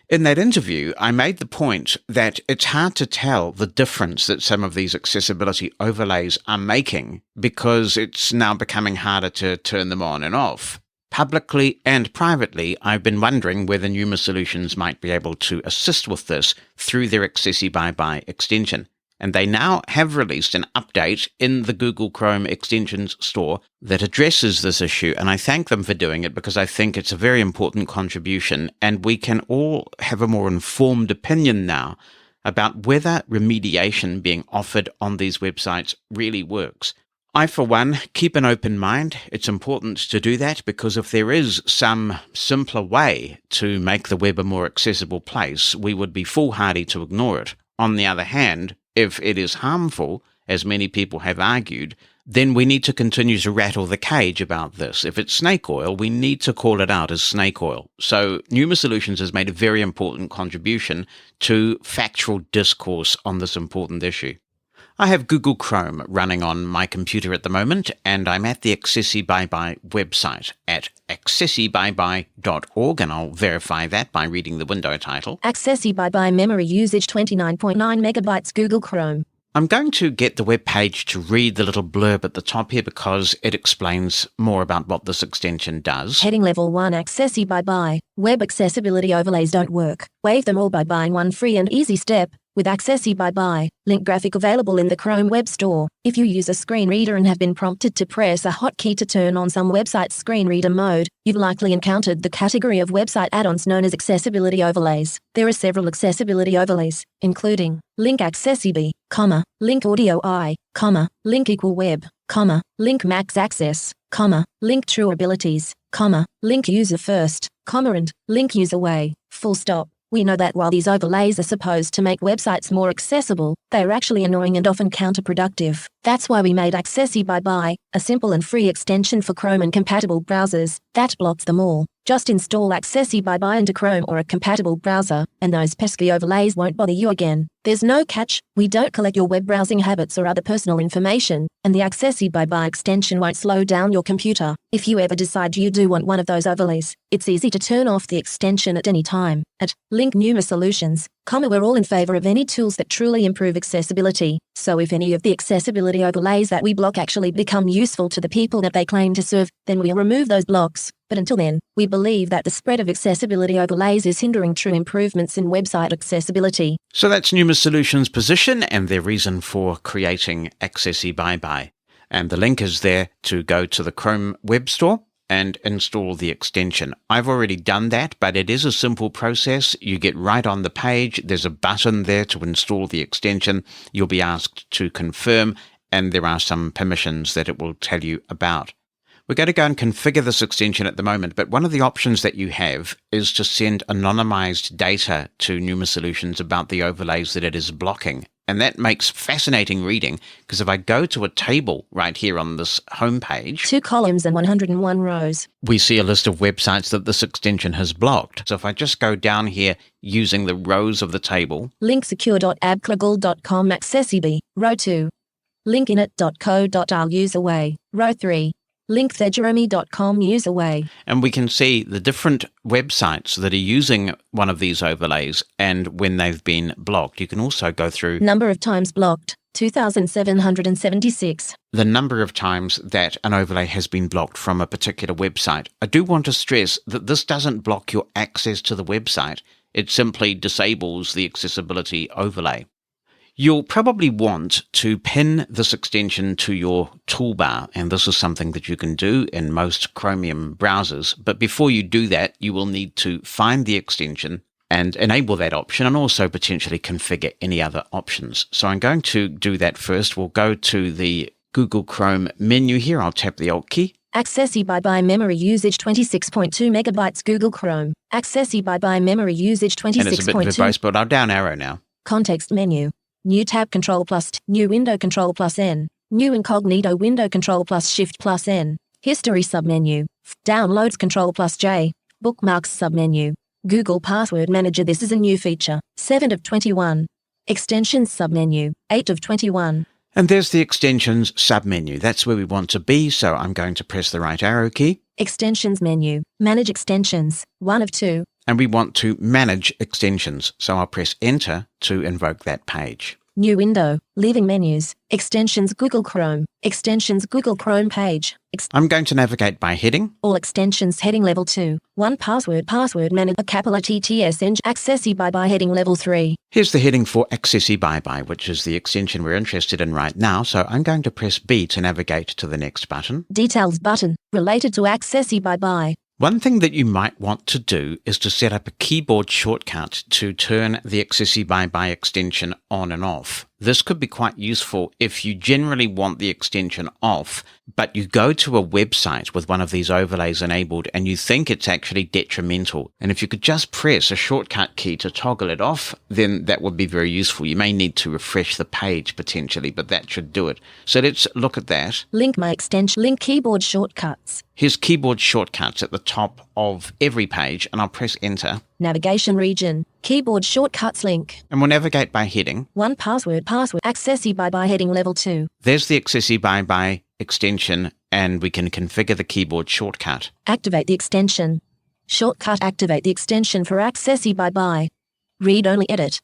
In that interview, I made the point that it's hard to tell the difference that some of these accessibility overlays are making because it's now becoming harder to turn them on and off. Publicly and privately, I've been wondering whether Pneuma Solutions might be able to assist with this through their AccessiByeBye extension. And they now have released an update in the Google Chrome Extensions store that addresses this issue, and I thank them for doing it because I think it's a very important contribution, and we can all have a more informed opinion now about whether remediation being offered on these websites really works. I, for one, keep an open mind. It's important to do that because if there is some simpler way to make the web a more accessible place, we would be foolhardy to ignore it. On the other hand, if it is harmful, as many people have argued, then we need to continue to rattle the cage about this. If it's snake oil, we need to call it out as snake oil. So Pneuma Solutions has made a very important contribution to factual discourse on this important issue. I have Google Chrome running on my computer at the moment, and I'm at the AccessiByeBye website at accessibyeBye.org, and I'll verify that by reading the window title. AccessiByeBye memory usage 29.9 megabytes Google Chrome. I'm going to get the web page to read the little blurb at the top here because it explains more about what this extension does. Heading Level 1 AccessiByeBye. Web accessibility overlays don't work. Waive them all by buying one free and easy step with AccessiByeBye. Link graphic available in the Chrome Web Store. If you use a screen reader and have been prompted to press a hotkey to turn on some website's screen reader mode, you've likely encountered the category of website add-ons known as accessibility overlays. There are several accessibility overlays, including link AccessiBye, link audio I, link equal web, link max access, link true abilities, link user first, and link user way, full stop. We know that while these overlays are supposed to make websites more accessible, they are actually annoying and often counterproductive. That's why we made AccessiByeBye, a simple and free extension for Chrome and compatible browsers, that blocks them all. Just install AccessiByeBye into Chrome or a compatible browser, and those pesky overlays won't bother you again. There's no catch, we don't collect your web browsing habits or other personal information, and the AccessiByeBye extension won't slow down your computer. If you ever decide you do want one of those overlays, it's easy to turn off the extension at any time. At Link Pneuma Solutions, we're all in favor of any tools that truly improve accessibility. So if any of the accessibility overlays that we block actually become useful to the people that they claim to serve, then we'll remove those blocks. But until then, we believe that the spread of accessibility overlays is hindering true improvements in website accessibility. So that's Pneuma Solutions' position and their reason for creating AccessiByeBye. And the link is there to go to the Chrome Web Store and install the extension. I've already done that, but it is a simple process. You get right on the page. There's a button there to install the extension. You'll be asked to confirm, and there are some permissions that it will tell you about. We're going to go and configure this extension at the moment, but one of the options that you have is to send anonymized data to Pneuma Solutions about the overlays that it is blocking. And that makes fascinating reading, because if I go to a table right here on this homepage, 2 columns and 101 rows. we see a list of websites that this extension has blocked. So if I just go down here using the rows of the table, Link secure.abclagul.com accessiBye, row 2. Linkinit.co.il userway, row 3. Linkthejeremy.com userway. and we can see the different websites that are using one of these overlays and when they've been blocked. You can also go through Number of times blocked, 2,776. the number of times that an overlay has been blocked from a particular website. I do want to stress that this doesn't block your access to the website. It simply disables the accessibility overlay. You'll probably want to pin this extension to your toolbar, and this is something that you can do in most Chromium browsers. But before you do that, you will need to find the extension and enable that option, and also potentially configure any other options. So I'm going to do that first. We'll go to the Google Chrome menu here. I'll tap the Alt key. AccessiByeBye memory usage 26.2 megabytes Google Chrome. AccessiByeBye memory usage And it's a bit 26.2. verbose, but I'll down arrow now. Context menu. New tab Control plus T. New window Control plus N. New incognito window Control plus Shift plus N. History submenu. Downloads Control plus J. Bookmarks submenu. Google Password Manager. This is a new feature. 7 of 21. Extensions submenu. 8 of 21. And there's the extensions submenu. That's where we want to be, so I'm going to press the right arrow key. Extensions menu. Manage extensions. 1 of 2. And we want to manage extensions, so I'll press Enter to invoke that page. New window. Leaving menus. Extensions Google Chrome. Extensions Google Chrome page. I'm going to navigate by heading. All extensions heading level 2. 1 password manager a capital TTS AccessiByeBye heading level 3. Here's the heading for AccessiByeBye, which is the extension we're interested in right now, so I'm going to press B to navigate to the next button. Details button. Related to AccessiByeBye. One thing that you might want to do is to set up a keyboard shortcut to turn the AccessiByeBye extension on and off. This could be quite useful if you generally want the extension off, but you go to a website with one of these overlays enabled and you think it's actually detrimental. And if you could just press a shortcut key to toggle it off, then that would be very useful. You may need to refresh the page potentially, but that should do it. So let's look at that. Link my extension. Link keyboard shortcuts. Here's keyboard shortcuts at the top of every page, and I'll press Enter. Navigation region. Keyboard shortcuts link. And we'll navigate by heading. 1 password. AccessiByeBye heading level 2. There's the AccessiByeBye extension, and we can configure the keyboard shortcut. Activate the extension. Shortcut. Activate the extension for AccessiByeBye. Read only edit.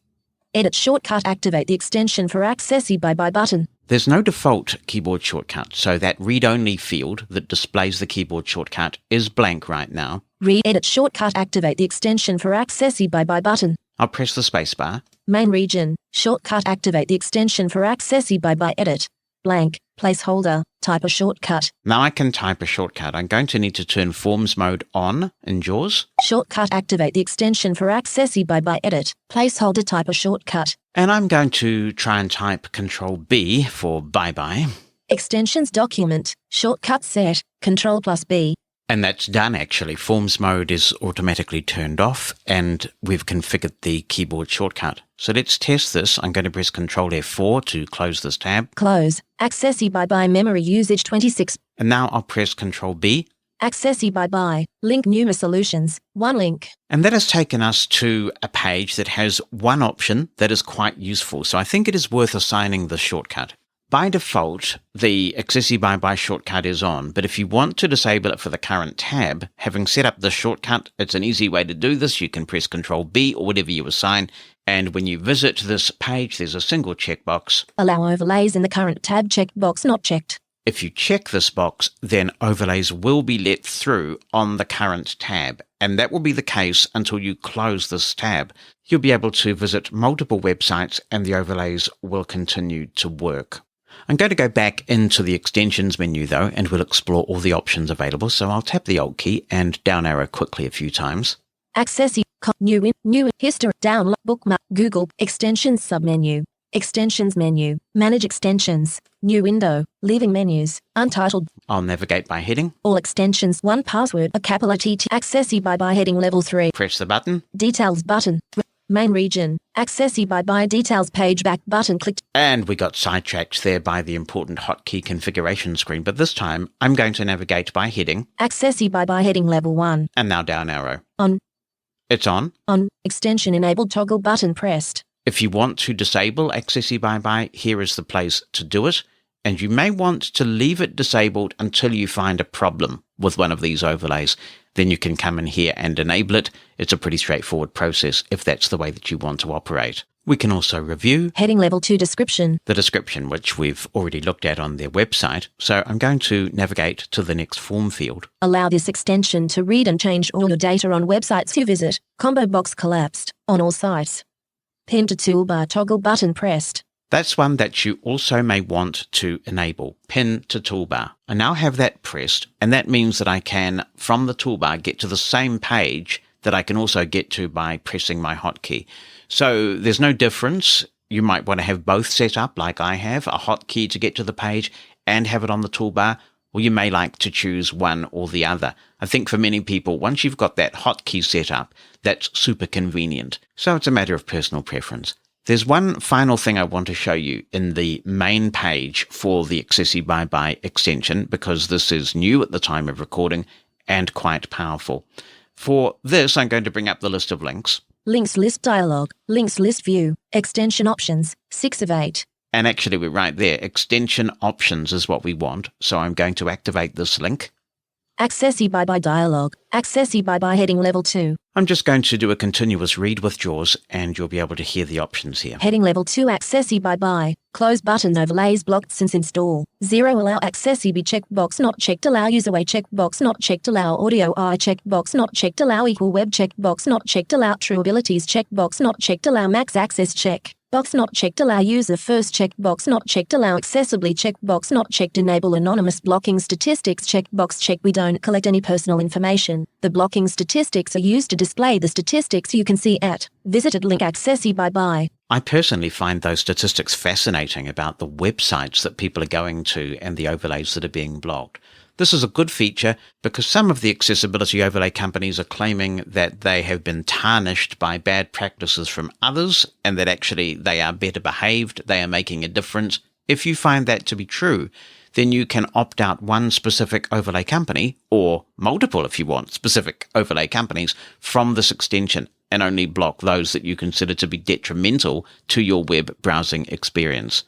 Edit shortcut. Activate the extension for AccessiByeBye button. There's no default keyboard shortcut, so that read-only field that displays the keyboard shortcut is blank right now. Read edit shortcut. Activate the extension for AccessiByeBye button. I'll press the spacebar. Main region. Shortcut. Activate the extension for AccessiByeBye edit. Blank. Placeholder. Type a shortcut. Now I can type a shortcut. I'm going to need to turn Forms mode on in JAWS. Shortcut. Activate the extension for AccessiByeBye edit. Placeholder. Type a shortcut. And I'm going to try and type Control B for bye-bye. Extensions document. Shortcut set. Control plus B. And that's done actually. Forms mode is automatically turned off and we've configured the keyboard shortcut. So let's test this. I'm going to press Control F4 to close this tab. Close. AccessiByeBye memory usage 26. And now I'll press Control B. AccessiByeBye. Link Pneuma Solutions. 1 link. And that has taken us to a page that has one option that is quite useful. So I think it is worth assigning the shortcut. By default, the AccessiByeBye shortcut is on, but if you want to disable it for the current tab, having set up the shortcut, it's an easy way to do this. You can press Control B or whatever you assign, and when you visit this page, there's a single checkbox. Allow overlays in the current tab checkbox not checked. If you check this box, then overlays will be let through on the current tab, and that will be the case until you close this tab. You'll be able to visit multiple websites and the overlays will continue to work. I'm going to go back into the extensions menu though, and we'll explore all the options available. So I'll tap the Alt key and down arrow quickly a few times. New history, download, bookmark, Google, extensions submenu, extensions menu, manage extensions, new window, leaving menus, untitled. I'll navigate by heading. All extensions, 1 password, a capital TT, AccessiByeBye heading level 3. Press the button. Details button. Main region. AccessiByeBye details page back button clicked. And we got sidetracked there by the important hotkey configuration screen, but this time I'm going to navigate by heading. AccessiByeBye heading level 1. And now down arrow. On. It's on. On. Extension enabled toggle button pressed. If you want to disable AccessiByeBye, here is the place to do it. And you may want to leave it disabled until you find a problem with one of these overlays. Then you can come in here and enable it. It's a pretty straightforward process if that's the way that you want to operate. We can also review heading level 2 description. The description, which we've already looked at on their website. So I'm going to navigate to the next form field. Allow this extension to read and change all your data on websites you visit. Combo box collapsed on all sites. Pin to toolbar toggle button pressed. That's one that you also may want to enable, pin to toolbar. I now have that pressed, and that means that I can, from the toolbar, get to the same page that I can also get to by pressing my hotkey. So there's no difference. You might want to have both set up like I have, a hotkey to get to the page and have it on the toolbar, or you may like to choose one or the other. I think for many people, once you've got that hotkey set up, that's super convenient. So it's a matter of personal preference. There's one final thing I want to show you in the main page for the AccessiByeBye extension, because this is new at the time of recording and quite powerful. For this, I'm going to bring up the list of links. Links list dialog, links list view, extension options, 6 of 8. And actually we're right there. Extension options is what we want. So I'm going to activate this link. AccessiByeBye dialog, AccessiByeBye heading level 2. I'm just going to do a continuous read with JAWS and you'll be able to hear the options here. Heading level 2 AccessiByeBye. Close button overlays blocked since install. 0 allow AccessiBye checkbox not checked allow userway checkbox not checked allow audio I checkbox not checked allow equal web checkbox not checked allow true abilities checkbox not checked allow max access check. Box not checked allow user first checkbox not checked allow accessibly checkbox not checked enable anonymous blocking statistics checkbox check we don't collect any personal information. The blocking statistics are used to display the statistics you can see at visited link AccessiByeBye. I personally find those statistics fascinating about the websites that people are going to and the overlays that are being blocked. This is a good feature because some of the accessibility overlay companies are claiming that they have been tarnished by bad practices from others and that actually they are better behaved, they are making a difference. If you find that to be true, then you can opt out one specific overlay company, or multiple if you want, specific overlay companies from this extension and only block those that you consider to be detrimental to your web browsing experience.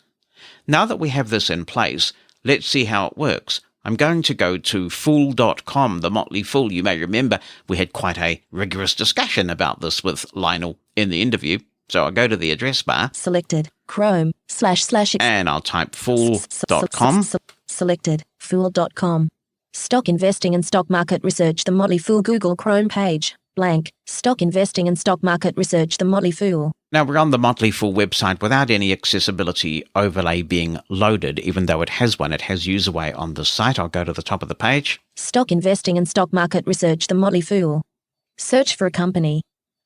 Now that we have this in place, let's see how it works. I'm going to go to fool.com, the Motley Fool. You may remember we had quite a rigorous discussion about this with Lionel in the interview. So I'll go to the address bar. Selected. Chrome / and I'll type fool.com. Selected. Fool.com. Stock investing and stock market research. The Motley Fool Google Chrome page. Blank. Stock investing and stock market research. The Motley Fool. Now we're on the Motley Fool website without any accessibility overlay being loaded, even though it has one. It has userway on the site. I'll go to the top of the page. Stock investing and stock market research. The Motley Fool. Search for a company.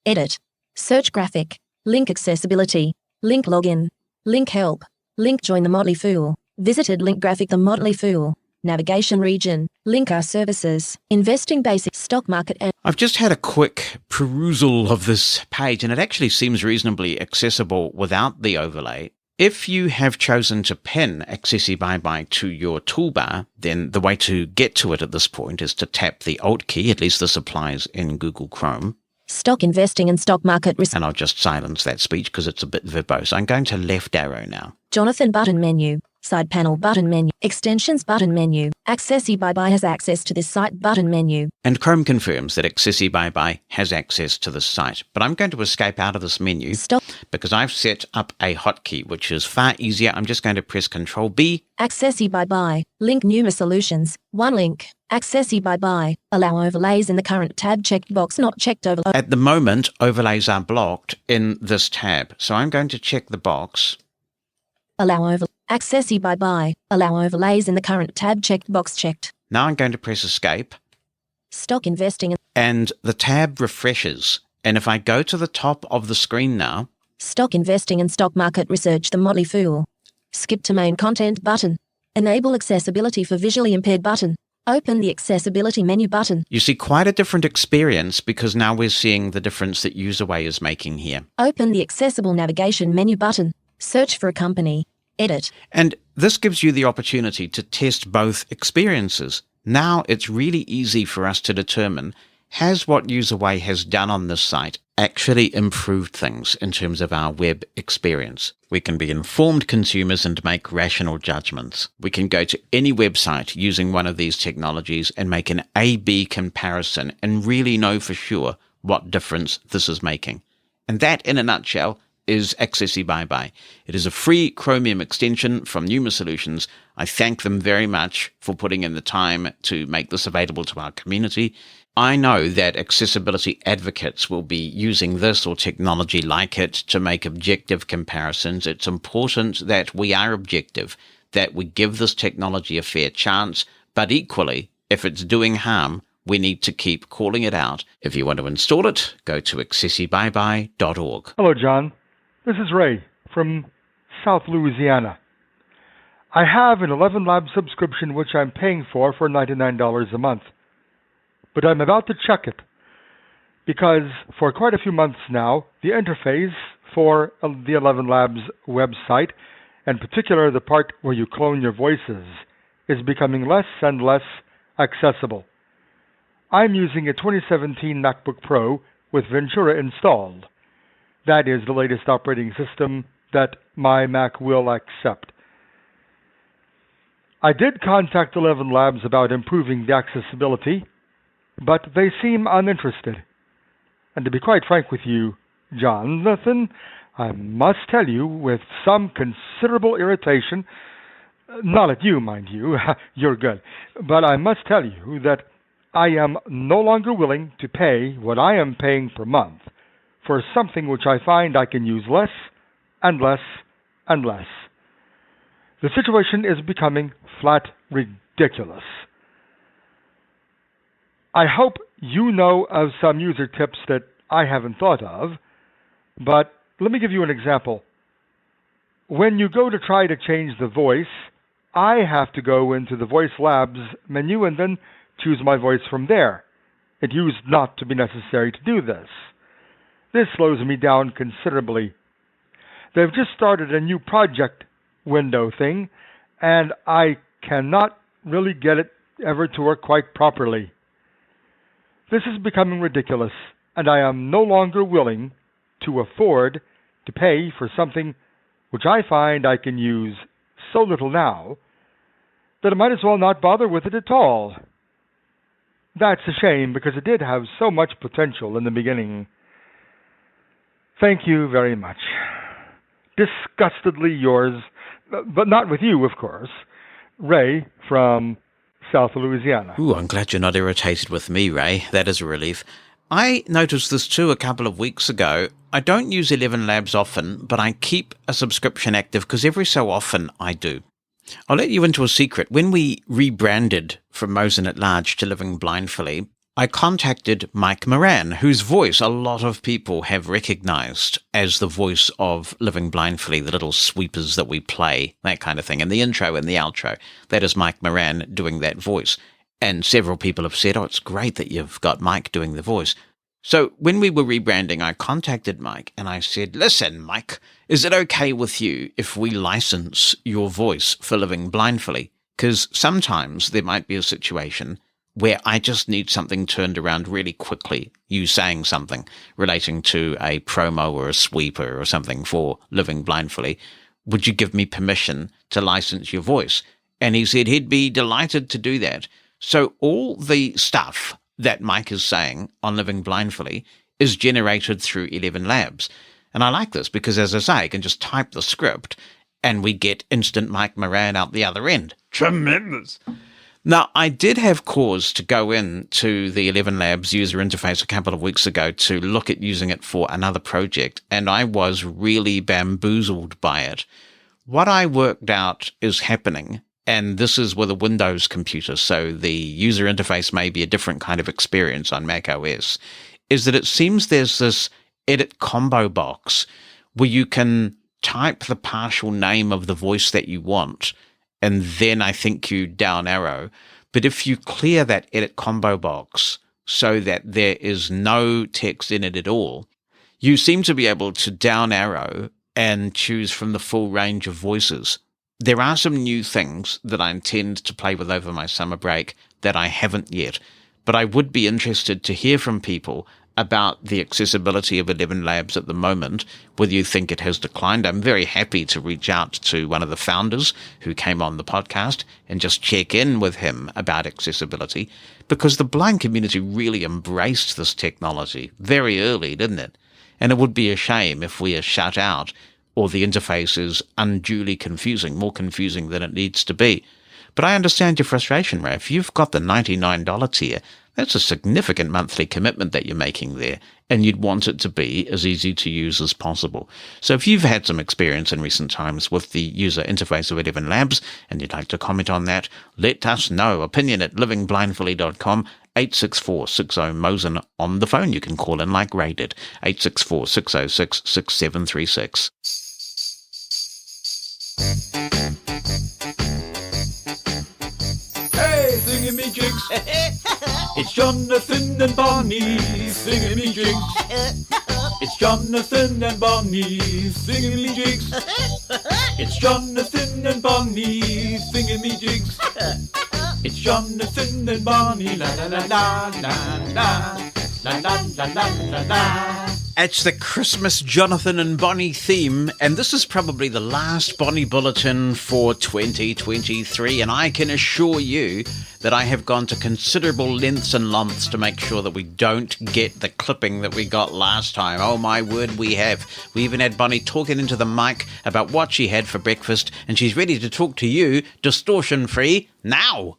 Edit. Search graphic. Link accessibility. Link login. Link help. Link join the Motley Fool. Visited link graphic. The Motley Fool. Navigation region. Link our services. Investing basic stock market. And I've just had a quick perusal of this page and it actually seems reasonably accessible without the overlay. If you have chosen to pin AccessiByeBye to your toolbar, then the way to get to it at this point is to tap the Alt key. At least this applies in Google Chrome. Stock investing and stock market research. And I'll just silence that speech because it's a bit verbose. I'm going to left arrow now. Jonathan button menu. Side panel button menu. Extensions button menu. AccessiByeBye has access to this site button menu. And Chrome confirms that AccessiByeBye has access to this site. But I'm going to escape out of this menu because I've set up a hotkey, which is far easier. I'm just going to press Control-B. AccessiByeBye. Link Pneuma Solutions. One link. AccessiByeBye. Allow overlays in the current tab checkbox not checked over. At the moment, overlays are blocked in this tab. So I'm going to check the box. Allow over AccessiByeBye. Allow overlays in the current tab checkbox checked. Now I'm going to press Escape. Stock investing. And the tab refreshes. And if I go to the top of the screen now. Stock investing and stock market research. The Motley Fool. Skip to main content button. Enable accessibility for visually impaired button. Open the Accessibility menu button. You see quite a different experience because now we're seeing the difference that UserWay is making here. Open the Accessible Navigation menu button. Search for a company. Edit. And this gives you the opportunity to test both experiences. Now it's really easy for us to determine, has what UserWay has done on this site actually improved things in terms of our web experience? We can be informed consumers and make rational judgments. We can go to any website using one of these technologies and make an A-B comparison and really know for sure what difference this is making. And that, in a nutshell, is AccessiByeBye. It is a free Chromium extension from Pneuma Solutions. I thank them very much for putting in the time to make this available to our community. I know that accessibility advocates will be using this or technology like it to make objective comparisons. It's important that we are objective, that we give this technology a fair chance, but equally, if it's doing harm, we need to keep calling it out. If you want to install it, go to AccessiByeBye.org. Hello, John. This is Ray from South Louisiana. I have an 11 Lab subscription which I'm paying for $99 a month. But I'm about to check it because for quite a few months now, the interface for the 11 Labs website, in particular the part where you clone your voices, is becoming less and less accessible. I'm using a 2017 MacBook Pro with Ventura installed. That is the latest operating system that my Mac will accept. I did contact 11 Labs about improving the accessibility, but they seem uninterested. And to be quite frank with you, Jonathan, I must tell you with some considerable irritation, not at you, mind you, you're good, but I must tell you that I am no longer willing to pay what I am paying per month for something which I find I can use less and less and less. The situation is becoming flat ridiculous. I hope you know of some user tips that I haven't thought of, but let me give you an example. When you go to try to change the voice, I have to go into the Voice Labs menu and then choose my voice from there. It used not to be necessary to do this. This slows me down considerably. They've just started a new project window thing, and I cannot really get it ever to work quite properly. This is becoming ridiculous, and I am no longer willing to afford to pay for something which I find I can use so little now that I might as well not bother with it at all. That's a shame because it did have so much potential in the beginning. Thank you very much. Disgustedly yours, but not with you, of course, Ray from South Louisiana. Ooh, I'm glad you're not irritated with me, Ray. That is a relief. I noticed this too a couple of weeks ago. I don't use 11 Labs often, but I keep a subscription active because every so often I do. I'll let you into a secret. When we rebranded from Mosen at Large to Living Blindfully, I contacted Mike Moran, whose voice a lot of people have recognized as the voice of Living Blindfully, the little sweepers that we play, that kind of thing, and the intro and the outro. That is Mike Moran doing that voice. And several people have said, oh, it's great that you've got Mike doing the voice. So when we were rebranding, I contacted Mike and I said, listen, Mike, is it okay with you if we license your voice for Living Blindfully? Because sometimes there might be a situation where I just need something turned around really quickly, you saying something relating to a promo or a sweeper or something for Living Blindfully. Would you give me permission to license your voice? And he said he'd be delighted to do that. So all the stuff that Mike is saying on Living Blindfully is generated through 11 Labs. And I like this because, as I say, I can just type the script and we get instant Mike Moran out the other end. Tremendous. Now, I did have cause to go in to the 11 Labs user interface a couple of weeks ago to look at using it for another project, and I was really bamboozled by it. What I worked out is happening, and this is with a Windows computer, so the user interface may be a different kind of experience on Mac OS, is that it seems there's this edit combo box where you can type the partial name of the voice that you want, and then I think you down arrow, But if you clear that edit combo box so that there is no text in it at all, you seem to be able to down arrow and choose from the full range of voices. There are some new things that I intend to play with over my summer break that I haven't yet, but I would be interested to hear from people about the accessibility of 11 Labs at the moment, whether you think it has declined. I'm very happy to reach out to one of the founders who came on the podcast and just check in with him about accessibility, because the blind community really embraced this technology very early, didn't it? And it would be a shame if we are shut out or the interface is unduly confusing, more confusing than it needs to be. But I understand your frustration, Ray. If you've got the $99 tier, that's a significant monthly commitment that you're making there, and you'd want it to be as easy to use as possible. So if you've had some experience in recent times with the user interface of 11 Labs and you'd like to comment on that, let us know. Opinion at livingblindfully.com, 864-60-MOSEN on the phone. You can call in like Ray did, 864-606-6736. Thingamajigs. It's Jonathan and Bonnie, thingamajigs. It's Jonathan and Bonnie, thingamajigs. It's Jonathan and Bonnie, thingamajigs. It's Jonathan and Bonnie, la la la la la la la la la la la la. It's the Christmas Jonathan and Bonnie theme, and this is probably the last Bonnie Bulletin for 2023, and I can assure you that I have gone to considerable lengths and lengths to make sure that we don't get the clipping that we got last time. Oh my word, we have. We even had Bonnie talking into the mic about what she had for breakfast, and she's ready to talk to you, distortion-free, now.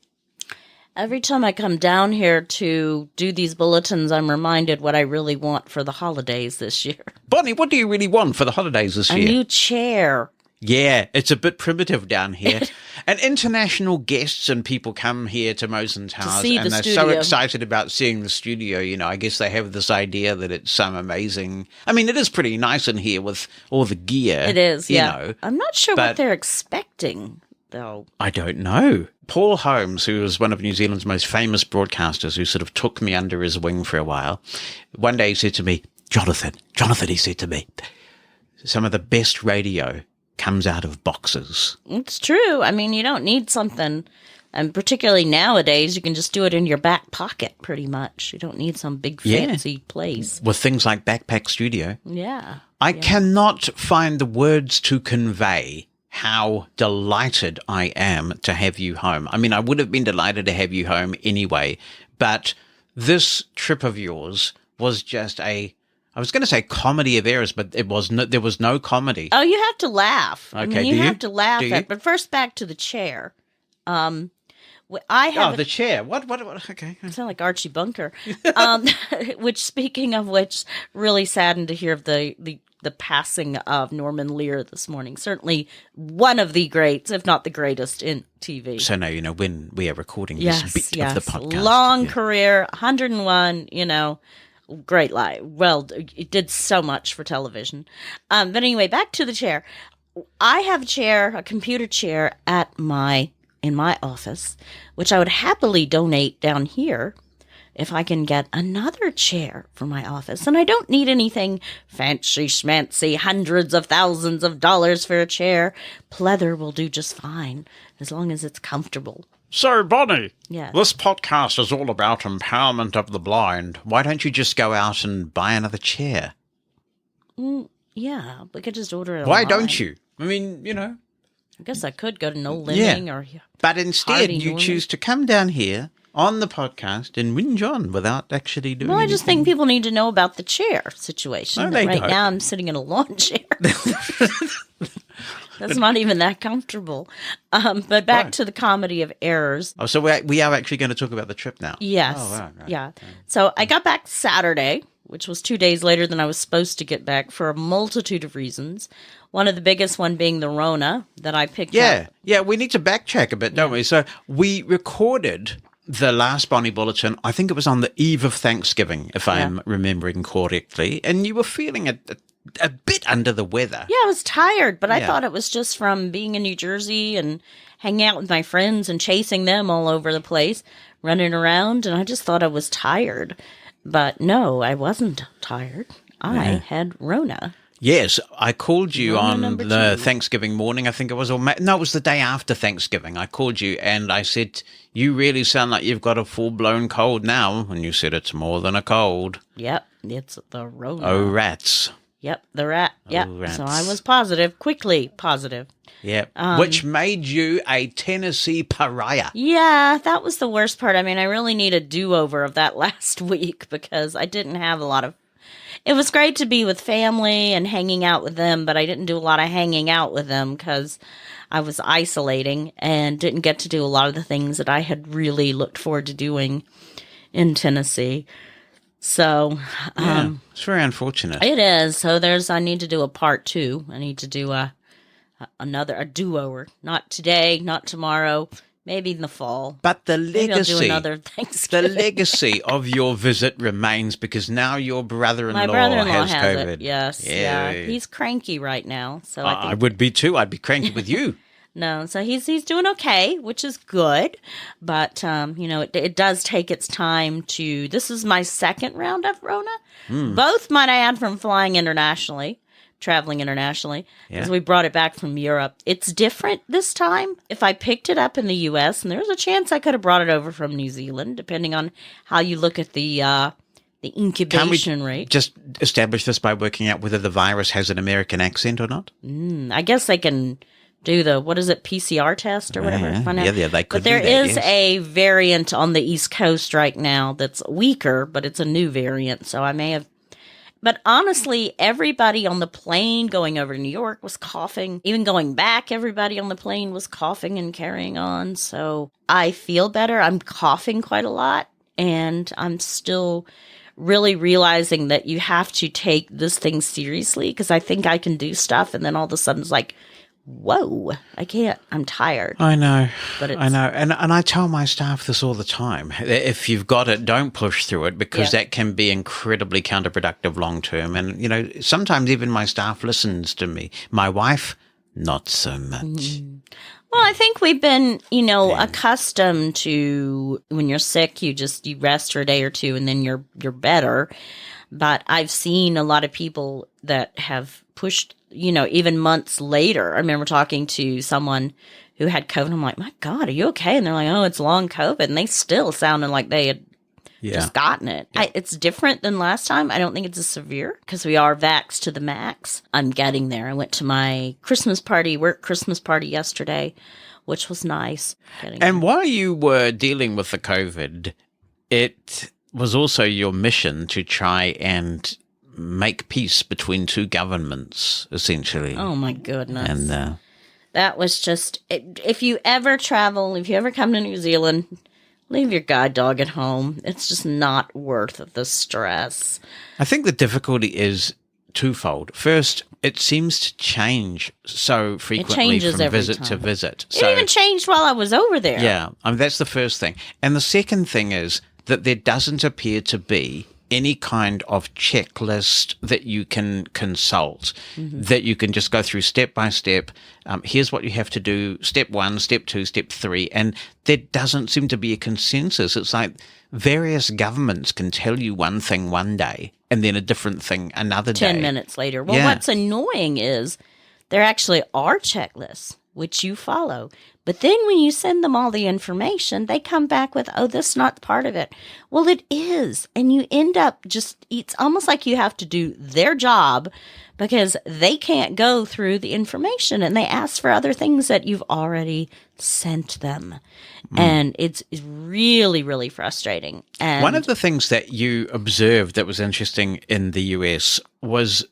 Every time I come down here to do these bulletins, I'm reminded what I really want for the holidays this year. Bonnie, what do you really want for the holidays this year? A new chair. Yeah, it's a bit primitive down here. And international guests and people come here to Mosen's house and they're so excited about seeing the studio. You know, I guess they have this idea that it's some amazing... I mean, it is pretty nice in here with all the gear. It is, yeah. You know, I'm not sure what they're expecting, though. I don't know. Paul Holmes, who was one of New Zealand's most famous broadcasters, who sort of took me under his wing for a while, one day he said to me, Jonathan, he said to me, some of the best radio comes out of boxes. It's true. I mean, you don't need something, and particularly nowadays, you can just do it in your back pocket pretty much. You don't need some big fancy place. With things like Backpack Studio. Yeah. I cannot find the words to convey how delighted I am to have you home. I mean, I would have been delighted to have you home anyway, but this trip of yours was just I was going to say comedy of errors, but there was no comedy. Oh, you have to laugh. Okay, I mean, you have to laugh at. But first, back to the chair. I have the chair. What? Okay. I sound like Archie Bunker. Which, speaking of which, really saddened to hear of the passing of Norman Lear this morning. Certainly one of the greats, if not the greatest, in TV. So now, you know, when we are recording this bit of the podcast. Long career, 101, you know, great life. Well, it did so much for television. But anyway, back to the chair. I have a computer chair in my office, which I would happily donate down here if I can get another chair for my office. And I don't need anything fancy schmancy, hundreds of thousands of dollars for a chair. Pleather will do just fine, as long as it's comfortable. So, Bonnie, yes. This podcast is all about empowerment of the blind. Why don't you just go out and buy another chair? Yeah, we could just order it Why online. don't you? I mean, you know. I guess I could go to Noel Lemming or But instead, Hardy you Norman. choose to come down here on the podcast and whinge on without actually doing Well, I anything. just think people need to know about the chair situation. No, they right don't. now, I'm sitting in a lawn chair. That's not even that comfortable. But back to the comedy of errors. Oh, so we are actually going to talk about the trip now. Yes. Oh, right. Yeah. So I got back Saturday, which was 2 days later than I was supposed to get back for a multitude of reasons. One of the biggest one being the Rona that I picked up. Yeah, we need to backtrack a bit, don't we? So we recorded the last Bonnie Bulletin, I think it was on the eve of Thanksgiving, if I'm remembering correctly, and you were feeling a a bit under the weather. Yeah, I was tired, but I Yeah. thought it was just from being in New Jersey and hanging out with my friends and chasing them all over the place, running around, and I just thought I was tired. But no, I wasn't tired. I had Rona. Yes, I called you Rona on number the 2. Thanksgiving morning, I think it was, no, it was the day after Thanksgiving. I called you and I said, you really sound like you've got a full-blown cold now. And you said it's more than a cold. Yep, it's the Rona. Oh, rats. Yep, the rat. Yep. rats. So I was positive, quickly positive. Yep. Which made you a Tennessee pariah. Yeah, that was the worst part. I mean, I really need a do-over of that last week because I didn't have a lot of... It was great to be with family and hanging out with them, but I didn't do a lot of hanging out with them because I was isolating and didn't get to do a lot of the things that I had really looked forward to doing in Tennessee. So, It's very unfortunate. it is. So I need to do a part 2. I need to do a do-over. Not today, not tomorrow, maybe in the fall. But the Maybe I'll do legacy, another the Thanksgiving. legacy of your visit remains because now your brother-in-law My brother-in-law has has COVID. it. Yes, yeah. He's cranky right now, so I I think would be too. I'd be cranky with you. no. So he's doing okay, which is good. But it does take its time to. This is my second round of Rona. Both might I add from traveling internationally, because we brought it back from Europe. It's different this time. If I picked it up in the U.S., and there's a chance I could have brought it over from New Zealand, depending on how you look at the incubation rate. Just establish this by working out whether the virus has an American accent or not? I guess they can do the, PCR test or whatever. Find out. Yeah, they could But there do that, is yes. a variant on the East Coast right now that's weaker, but it's a new variant, so I may have. But honestly, everybody on the plane going over to New York was coughing. Even going back, everybody on the plane was coughing and carrying on. So I feel better. I'm coughing quite a lot, and I'm still really realizing that you have to take this thing seriously because I think I can do stuff, and then all of a sudden it's like, whoa, I can't. I'm tired. I know. But I know. And I tell my staff this all the time. If you've got it, don't push through it because that can be incredibly counterproductive long term. And, sometimes even my staff listens to me. My wife, not so much. Well, I think we've been, accustomed to when you're sick, you rest for a day or two and then you're better. But I've seen a lot of people that have pushed, even months later. I remember talking to someone who had COVID. I'm like, my God, are you okay? And they're like, oh, it's long COVID. And they still sounded like they had just gotten it. It's different than last time. I don't think it's as severe because we are vaxxed to the max. I'm getting there. I went to my work Christmas party yesterday, which was nice. And while you were dealing with the COVID, it was also your mission to try and make peace between two governments, essentially. Oh, my goodness. And that was just, if you ever come to New Zealand, leave your guide dog at home. It's just not worth the stress. I think the difficulty is twofold. First, it seems to change so frequently from visit to visit. It even changed while I was over there. Yeah, that's the first thing. And the second thing is that there doesn't appear to be any kind of checklist that you can consult, that you can just go through step by step. Here's what you have to do, step 1, step 2, step 3. And there doesn't seem to be a consensus. It's like various governments can tell you one thing one day and then a different thing another day. 10 minutes later. Well, what's annoying is there actually are checklists, which you follow. But then when you send them all the information, they come back with, oh, this is not part of it. Well, it is. And you end up it's almost like you have to do their job because they can't go through the information and they ask for other things that you've already sent them. And it's really, really frustrating. And one of the things that you observed that was interesting in the US was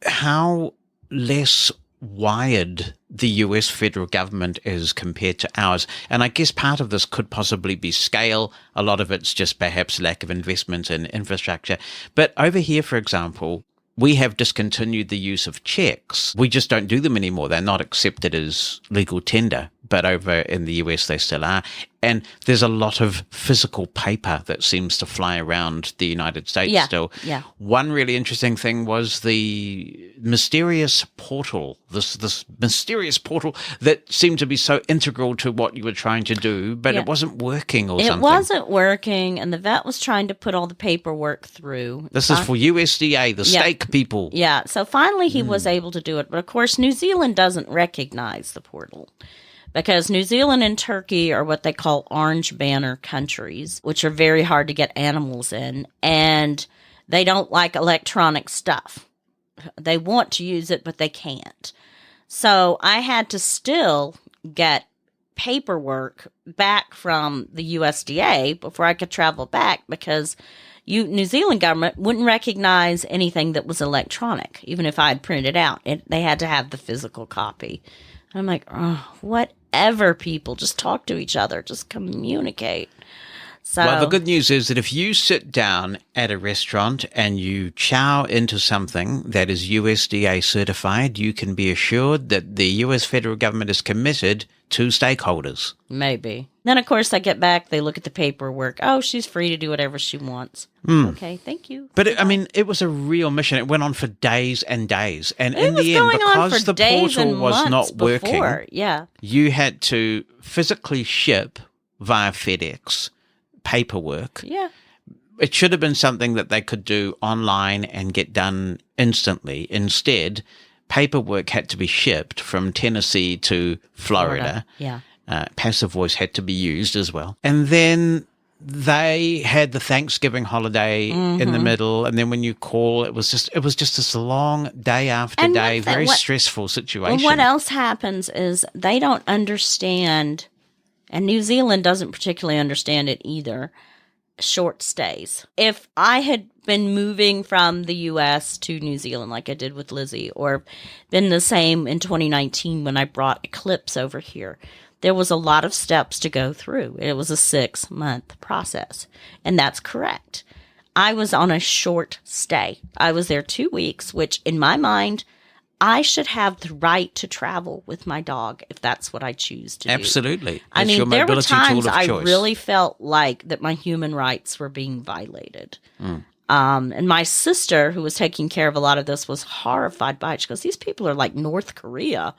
how less wired the US federal government is compared to ours. And I guess part of this could possibly be scale. A lot of it's just perhaps lack of investment in infrastructure. But over here, for example, we have discontinued the use of checks. We just don't do them anymore. They're not accepted as legal tender but over in the US they still are. And there's a lot of physical paper that seems to fly around the United States still. Yeah. One really interesting thing was the mysterious portal, this mysterious portal that seemed to be so integral to what you were trying to do, but it wasn't working or something. It wasn't working, and the vet was trying to put all the paperwork through. This is for USDA, the steak people. Yeah, so finally he was able to do it. But of course, New Zealand doesn't recognize the portal, because New Zealand and Turkey are what they call orange banner countries, which are very hard to get animals in, and they don't like electronic stuff. They want to use it, but they can't. So I had to still get paperwork back from the USDA before I could travel back, because New Zealand government wouldn't recognize anything that was electronic, even if I had printed it out. They had to have the physical copy. I'm like, oh, whatever, people. Just talk to each other. Just communicate. So, well, the good news is that if you sit down at a restaurant and you chow into something that is USDA certified, you can be assured that the US federal government is committed to stakeholders. Maybe. Then, of course, I get back. They look at the paperwork. Oh, she's free to do whatever she wants. Okay, thank you. But, it was a real mission. It went on for days and days. And it in was the end, going on because for the days portal and was not months working, before. Yeah. you had to physically ship via FedEx paperwork. Yeah. It should have been something that they could do online and get done instantly. Instead, paperwork had to be shipped from Tennessee to Florida. Yeah. Passive voice had to be used as well. And then they had the Thanksgiving holiday in the middle. And then when you call, it was just this long day after day, very stressful situation. Well, what else happens is they don't understand, and New Zealand doesn't particularly understand it either, short stays. If I had been moving from the U.S. to New Zealand like I did with Lizzie, or been the same in 2019 when I brought Eclipse over here, there was a lot of steps to go through. It was a 6-month process, and that's correct. I was on a short stay. I was there 2 weeks, which in my mind, I should have the right to travel with my dog if that's what I choose to do. Absolutely. I It's your mean, there were mobility times tool of I choice. really felt like that my human rights were being violated. And my sister, who was taking care of a lot of this, was horrified by it. She goes, these people are like North Korea,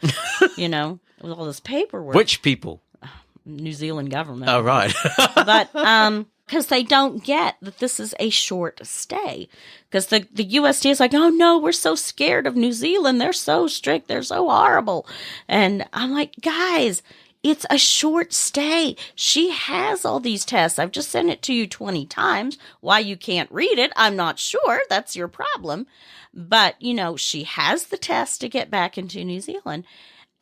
with all this paperwork. Which people? New Zealand government. Oh, right. But because they don't get that this is a short stay. Because the USDA is like, oh, no, we're so scared of New Zealand. They're so strict. They're so horrible. And I'm like, guys, it's a short stay. She has all these tests. I've just sent it to you 20 times. Why you can't read it, I'm not sure. That's your problem. But, she has the test to get back into New Zealand.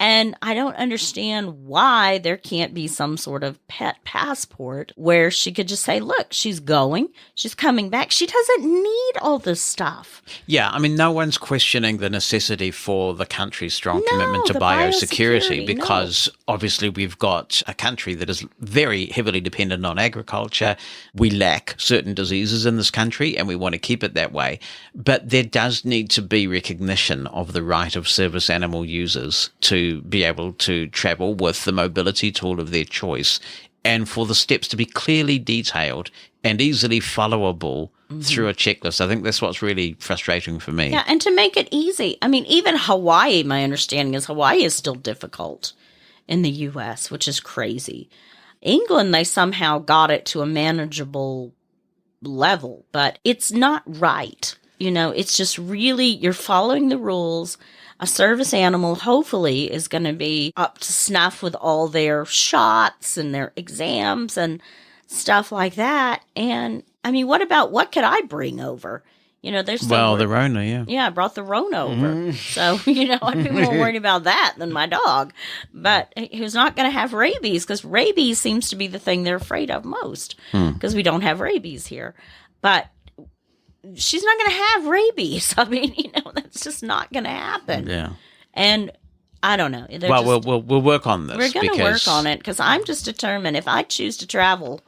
And I don't understand why there can't be some sort of pet passport where she could just say, look, she's going, she's coming back. She doesn't need all this stuff. Yeah, no one's questioning the necessity for the country's strong commitment to biosecurity, because obviously we've got a country that is very heavily dependent on agriculture. We lack certain diseases in this country and we want to keep it that way. But there does need to be recognition of the right of service animal users to be able to travel with the mobility tool of their choice, and for the steps to be clearly detailed and easily followable through a checklist. I think that's what's really frustrating for me. Yeah, and to make it easy. Even Hawaii, my understanding is Hawaii is still difficult in the U.S., which is crazy. England, they somehow got it to a manageable level, but it's not right. It's just really, you're following the rules. A service animal, hopefully, is going to be up to snuff with all their shots and their exams and stuff like that. And, what could I bring over? There's the Rona, yeah. Yeah, I brought the Rona over. So, I'd be more worried about that than my dog. But who's not going to have rabies, because rabies seems to be the thing they're afraid of most, because we don't have rabies here. But she's not going to have rabies. That's just not going to happen. Yeah. And I don't know. We'll work on this. We're going to work on it, because I'm just determined if I choose to travel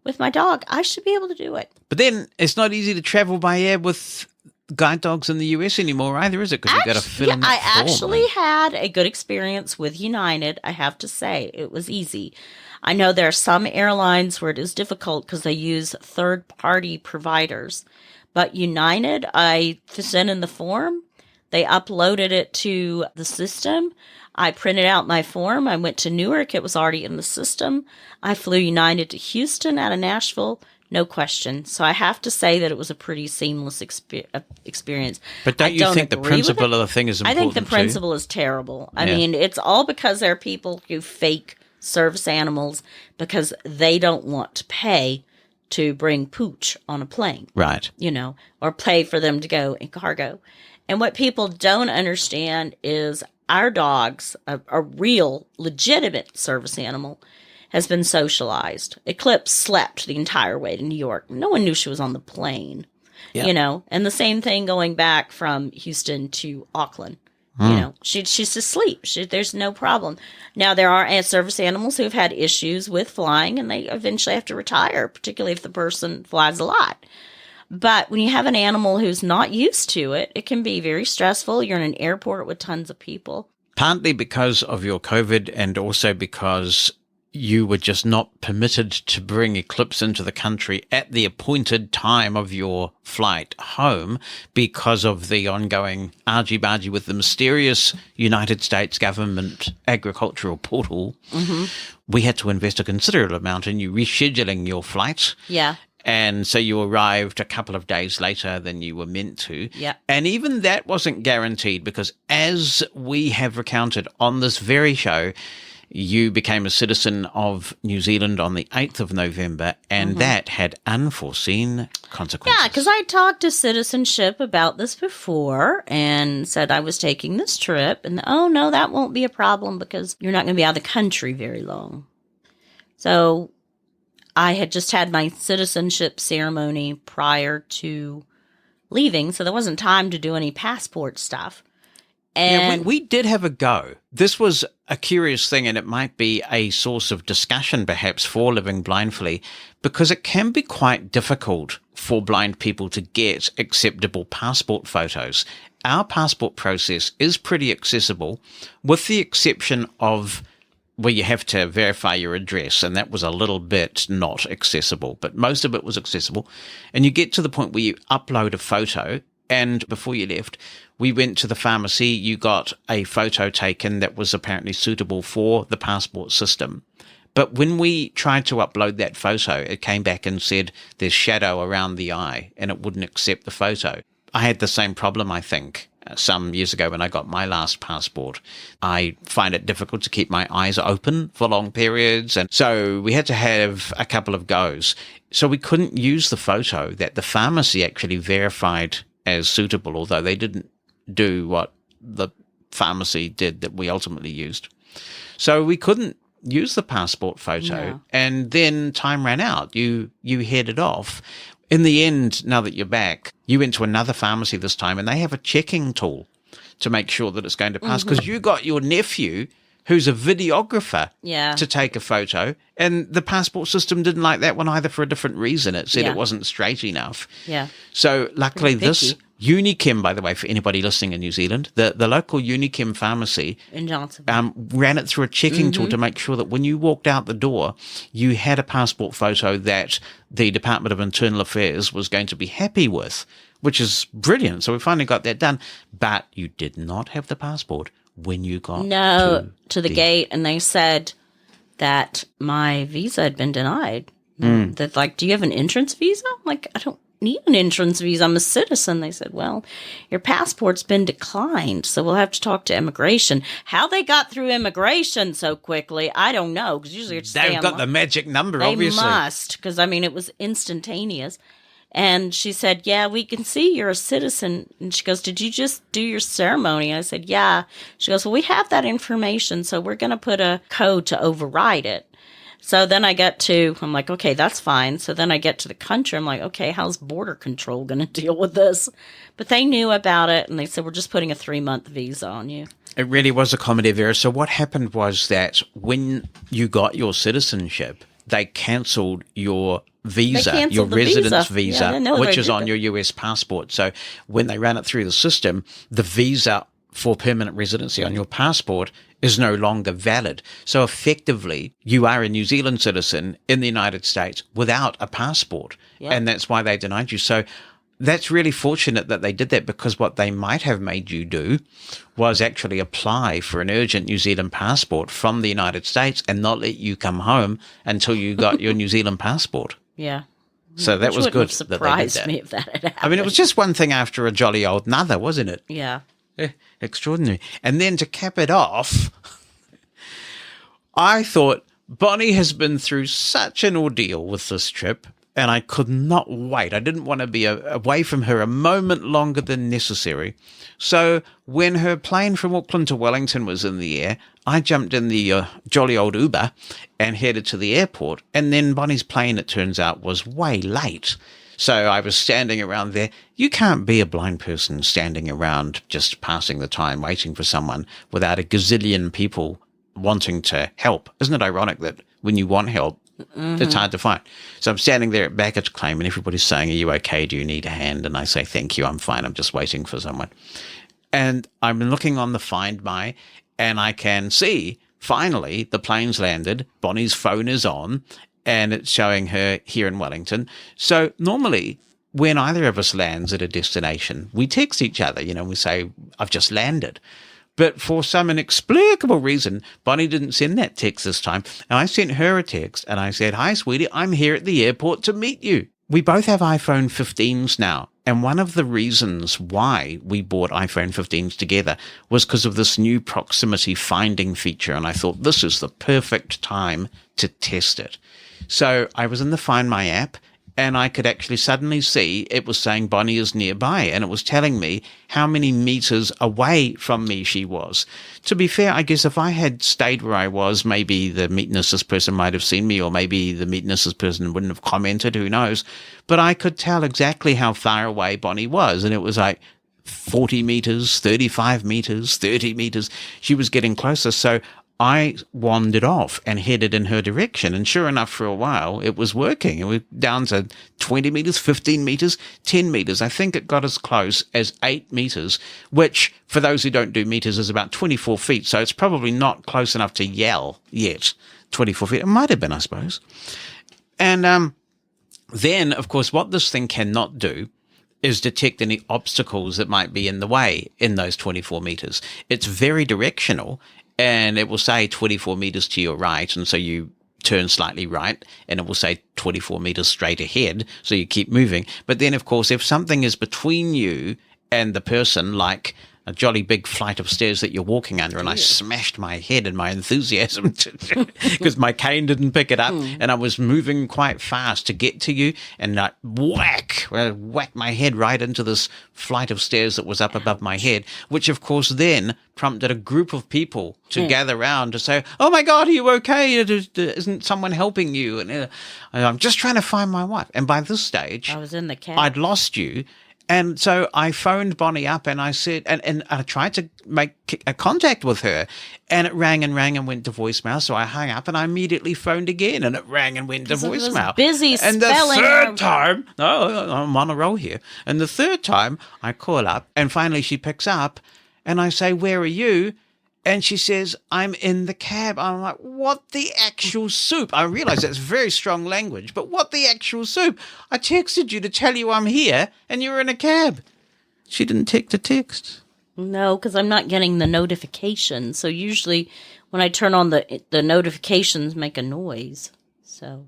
with my dog, I should be able to do it. But then it's not easy to travel by air with guide dogs in the US anymore either, is it? Because you've got to fill in that form. I actually had a good experience with United, I have to say. It was easy. I know there are some airlines where it is difficult because they use third-party providers. But United, I sent in the form. They uploaded it to the system. I printed out my form. I went to Newark. It was already in the system. I flew United to Houston out of Nashville. No question. So I have to say that it was a pretty seamless experience. But don't you think the principle of the thing is important? I think the principle is terrible. I mean, it's all because there are people who fake service animals because they don't want to pay to bring pooch on a plane. Right. You know, or pay for them to go in cargo. And what people don't understand is our dogs, a real, legitimate service animal, has been socialized. Eclipse slept the entire way to New York. No one knew she was on the plane, you know. And the same thing going back from Houston to Auckland. You know, she's asleep. There's no problem. Now, there are service animals who have had issues with flying, and they eventually have to retire, particularly if the person flies a lot. But when you have an animal who's not used to it, it can be very stressful. You're in an airport with tons of people. Partly because of your COVID and also because you were just not permitted to bring Eclipse into the country at the appointed time of your flight home because of the ongoing argy-bargy with the mysterious United States government agricultural portal. Mm-hmm. We had to invest a considerable amount in you rescheduling your flight. Yeah. And so you arrived a couple of days later than you were meant to. Yeah. And even that wasn't guaranteed because, as we have recounted on this very show, you became a citizen of New Zealand on the 8th of November, and that had unforeseen consequences. Yeah, because I talked to Citizenship about this before and said I was taking this trip. And, oh, no, that won't be a problem because you're not going to be out of the country very long. So I had just had my citizenship ceremony prior to leaving, so there wasn't time to do any passport stuff. And we did have a go. This was a curious thing, and it might be a source of discussion perhaps for Living Blindfully, because it can be quite difficult for blind people to get acceptable passport photos. Our passport process is pretty accessible, with the exception of where you have to verify your address, and that was a little bit not accessible, but most of it was accessible. And you get to the point where you upload a photo, and before you left, we went to the pharmacy. You got a photo taken that was apparently suitable for the passport system. But when we tried to upload that photo, it came back and said there's shadow around the eye, and it wouldn't accept the photo. I had the same problem, I think, some years ago when I got my last passport. I find it difficult to keep my eyes open for long periods, and so we had to have a couple of goes. So we couldn't use the photo that the pharmacy actually verified as suitable, although they didn't do what the pharmacy did that we ultimately used. So we couldn't use the passport photo, and then time ran out. You headed off. In the end, now that you're back, you went to another pharmacy this time, and they have a checking tool to make sure that it's going to pass, because you got your nephew, who's a videographer, to take a photo, and the passport system didn't like that one either for a different reason. It said it wasn't straight enough. Yeah. So luckily this Unichem, by the way, for anybody listening in New Zealand, the local Unichem pharmacy in Johnsonville ran it through a checking tool to make sure that when you walked out the door, you had a passport photo that the Department of Internal Affairs was going to be happy with, which is brilliant. So we finally got that done. But you did not have the passport when you got to the gate, and they said that my visa had been denied. That, like, do you have an entrance visa? I'm like, I don't need an entrance visa. I'm a citizen. They said, well, your passport's been declined, so we'll have to talk to immigration. How they got through immigration so quickly, I don't know, because usually it's they've got the magic number, obviously. They must, because, I mean, it was instantaneous. And she said, yeah, we can see you're a citizen. And she goes, did you just do your ceremony? I said, yeah. She goes, well, we have that information, so we're going to put a code to override it. So then I'm like, okay, that's fine. So then I get to the country. I'm like, okay, how's border control going to deal with this? But they knew about it, and they said, we're just putting a 3-month visa on you. It really was a comedy of errors. So what happened was that when you got your citizenship, they cancelled your visa, canceled your the residence visa. Yeah, I visa, know which they is did on that. your US passport. So when they ran it through the system, the visa for permanent residency on your passport is no longer valid. So effectively, you are a New Zealand citizen in the United States without a passport. Yep. And that's why they denied you. So that's really fortunate that they did that, because what they might have made you do was actually apply for an urgent New Zealand passport from the United States and not let you come home until you got your New Zealand passport. Yeah. So that Which was wouldn't good have that they did surprised that. me if that had happened. I mean, it was just one thing after a jolly old another, wasn't it? Yeah. Extraordinary. And then to cap it off, I thought Bonnie has been through such an ordeal with this trip, and I could not wait. I didn't want to be away from her a moment longer than necessary. So when her plane from Auckland to Wellington was in the air, I jumped in the jolly old Uber and headed to the airport. And then Bonnie's plane, it turns out, was way late. So I was standing around there. You can't be a blind person standing around just passing the time waiting for someone without a gazillion people wanting to help. Isn't it ironic that when you want help, it's hard to find? So I'm standing there at baggage claim and everybody's saying, are you okay? Do you need a hand? And I say, thank you, I'm fine. I'm just waiting for someone. And I'm looking on the Find My, and I can see, finally, the plane's landed. Bonnie's phone is on, and it's showing her here in Wellington. So normally, when either of us lands at a destination, we text each other, we say, I've just landed. But for some inexplicable reason, Bonnie didn't send that text this time. And I sent her a text, and I said, hi, sweetie, I'm here at the airport to meet you. We both have iPhone 15s now. And one of the reasons why we bought iPhone 15s together was because of this new proximity finding feature. And I thought this is the perfect time to test it. So I was in the Find My app, and I could actually suddenly see it was saying Bonnie is nearby, and it was telling me how many meters away from me she was. To be fair, I guess if I had stayed where I was, maybe the Meet and Assist person might have seen me, or maybe the Meet and Assist person wouldn't have commented, who knows. But I could tell exactly how far away Bonnie was, and it was like 40 meters, 35 meters, 30 meters. She was getting closer, so I wandered off and headed in her direction. And sure enough, for a while, it was working. It was down to 20 meters, 15 meters, 10 meters. I think it got as close as 8 meters, which, for those who don't do meters, is about 24 feet. So it's probably not close enough to yell yet. 24 feet. It might have been, I suppose. And then, of course, what this thing cannot do is detect any obstacles that might be in the way in those 24 meters. It's very directional. And it will say 24 meters to your right, and so you turn slightly right, and it will say 24 meters straight ahead, so you keep moving. But then, of course, if something is between you and the person, like a jolly big flight of stairs that you're walking under, and I smashed my head in my enthusiasm because my cane didn't pick it up, and I was moving quite fast to get to you, and I whacked my head right into this flight of stairs that was up above my head, which of course then prompted a group of people to gather around to say, oh my God, are you okay? Isn't someone helping you? And I'm just trying to find my wife. And by this stage, I was in the cab. I'd lost you. And so I phoned Bonnie up and I said, and I tried to make a contact with her, and it rang and went to voicemail. So I hung up and I immediately phoned again, and it rang and went to voicemail. Busy and the spelling. third time, I'm on a roll here. And the third time I call up, and finally she picks up, and I say, where are you? And she says, I'm in the cab. I'm like, what the actual soup? I realize that's very strong language, but what the actual soup? I texted you to tell you I'm here, and you're in a cab. She didn't tick the text. No, because I'm not getting the notification. So usually when I turn on the notifications make a noise. So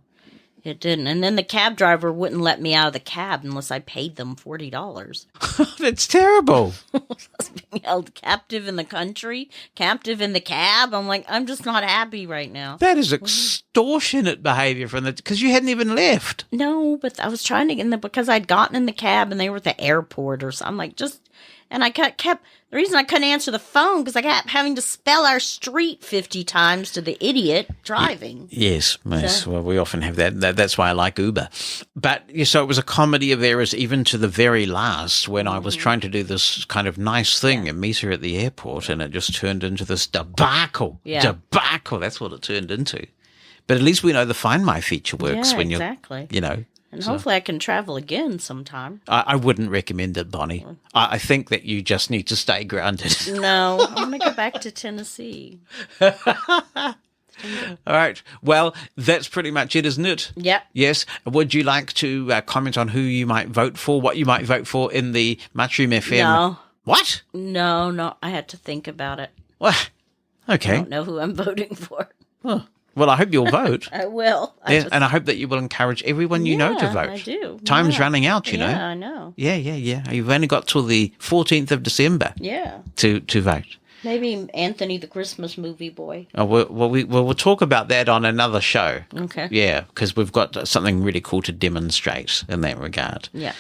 it didn't. And then the cab driver wouldn't let me out of the cab unless I paid them $40. That's terrible. I was being held captive in the country, captive in the cab. I'm like, I'm just not happy right now. That is extortionate behavior because you hadn't even left. No, but I was trying to because I'd gotten in the cab and they were at the airport or something. I'm like, and I kept, the reason I couldn't answer the phone because I kept having to spell our street 50 times to the idiot driving. Yes. Well, we often have that. That's why I like Uber. But so it was a comedy of errors even to the very last when I was trying to do this kind of nice thing and meet her at the airport, and it just turned into this debacle. Yeah. Debacle. That's what it turned into. But at least we know the Find My feature works Yeah, when exactly. And So- hopefully I can travel again sometime. I wouldn't recommend it, Bonnie. I think that you just need to stay grounded. No, I'm going to go back to Tennessee. All right. Well, that's pretty much it, isn't it? Yep. Yes. Would you like to comment on who you might vote for, what you might vote for in the Mushroom FM? No. What? No, I had to think about it. Well, I okay. don't know who I'm voting for. Well, I hope you'll vote. I will. And I hope that you will encourage everyone you know to Yeah, vote. I do. Time's Yeah. running out, you know. Yeah, I know. Yeah. You've only got till the 14th of December Yeah. to vote. Maybe Anthony the Christmas movie boy. Oh, we'll talk about that on another show. Okay. Yeah, because we've got something really cool to demonstrate in that regard. Yeah.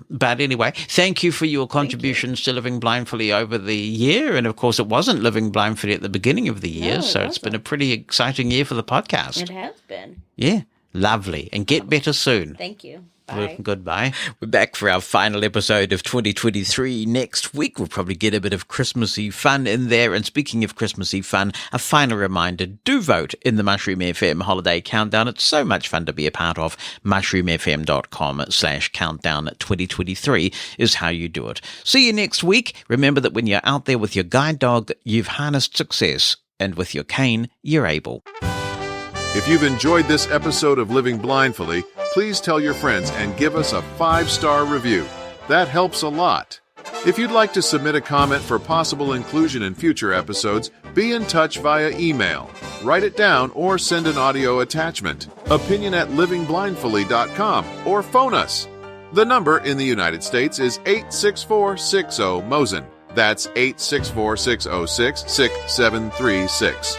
But anyway, thank you for your contributions to Living Blindfully over the year. And of course, it wasn't Living Blindfully at the beginning of the year, No, it so it's been a pretty exciting year for the podcast. It has been. Yeah, lovely. And get better soon. Thank you. Well, Bye. goodbye. We're back for our final episode of 2023 next week. We'll probably get a bit of Christmassy fun in there. And speaking of Christmassy fun, a final reminder, do vote in the Mushroom FM Holiday Countdown. It's so much fun to be a part of. MushroomFM.com/countdown2023 is how you do it. See you next week. Remember that when you're out there with your guide dog, you've harnessed success. And with your cane, you're able. If you've enjoyed this episode of Living Blindfully, please tell your friends and give us a 5-star review. That helps a lot. If you'd like to submit a comment for possible inclusion in future episodes, be in touch via email. Write it down or send an audio attachment. opinion@livingblindfully.com or phone us. The number in the United States is 86460-MOSEN. That's 864-606-6736.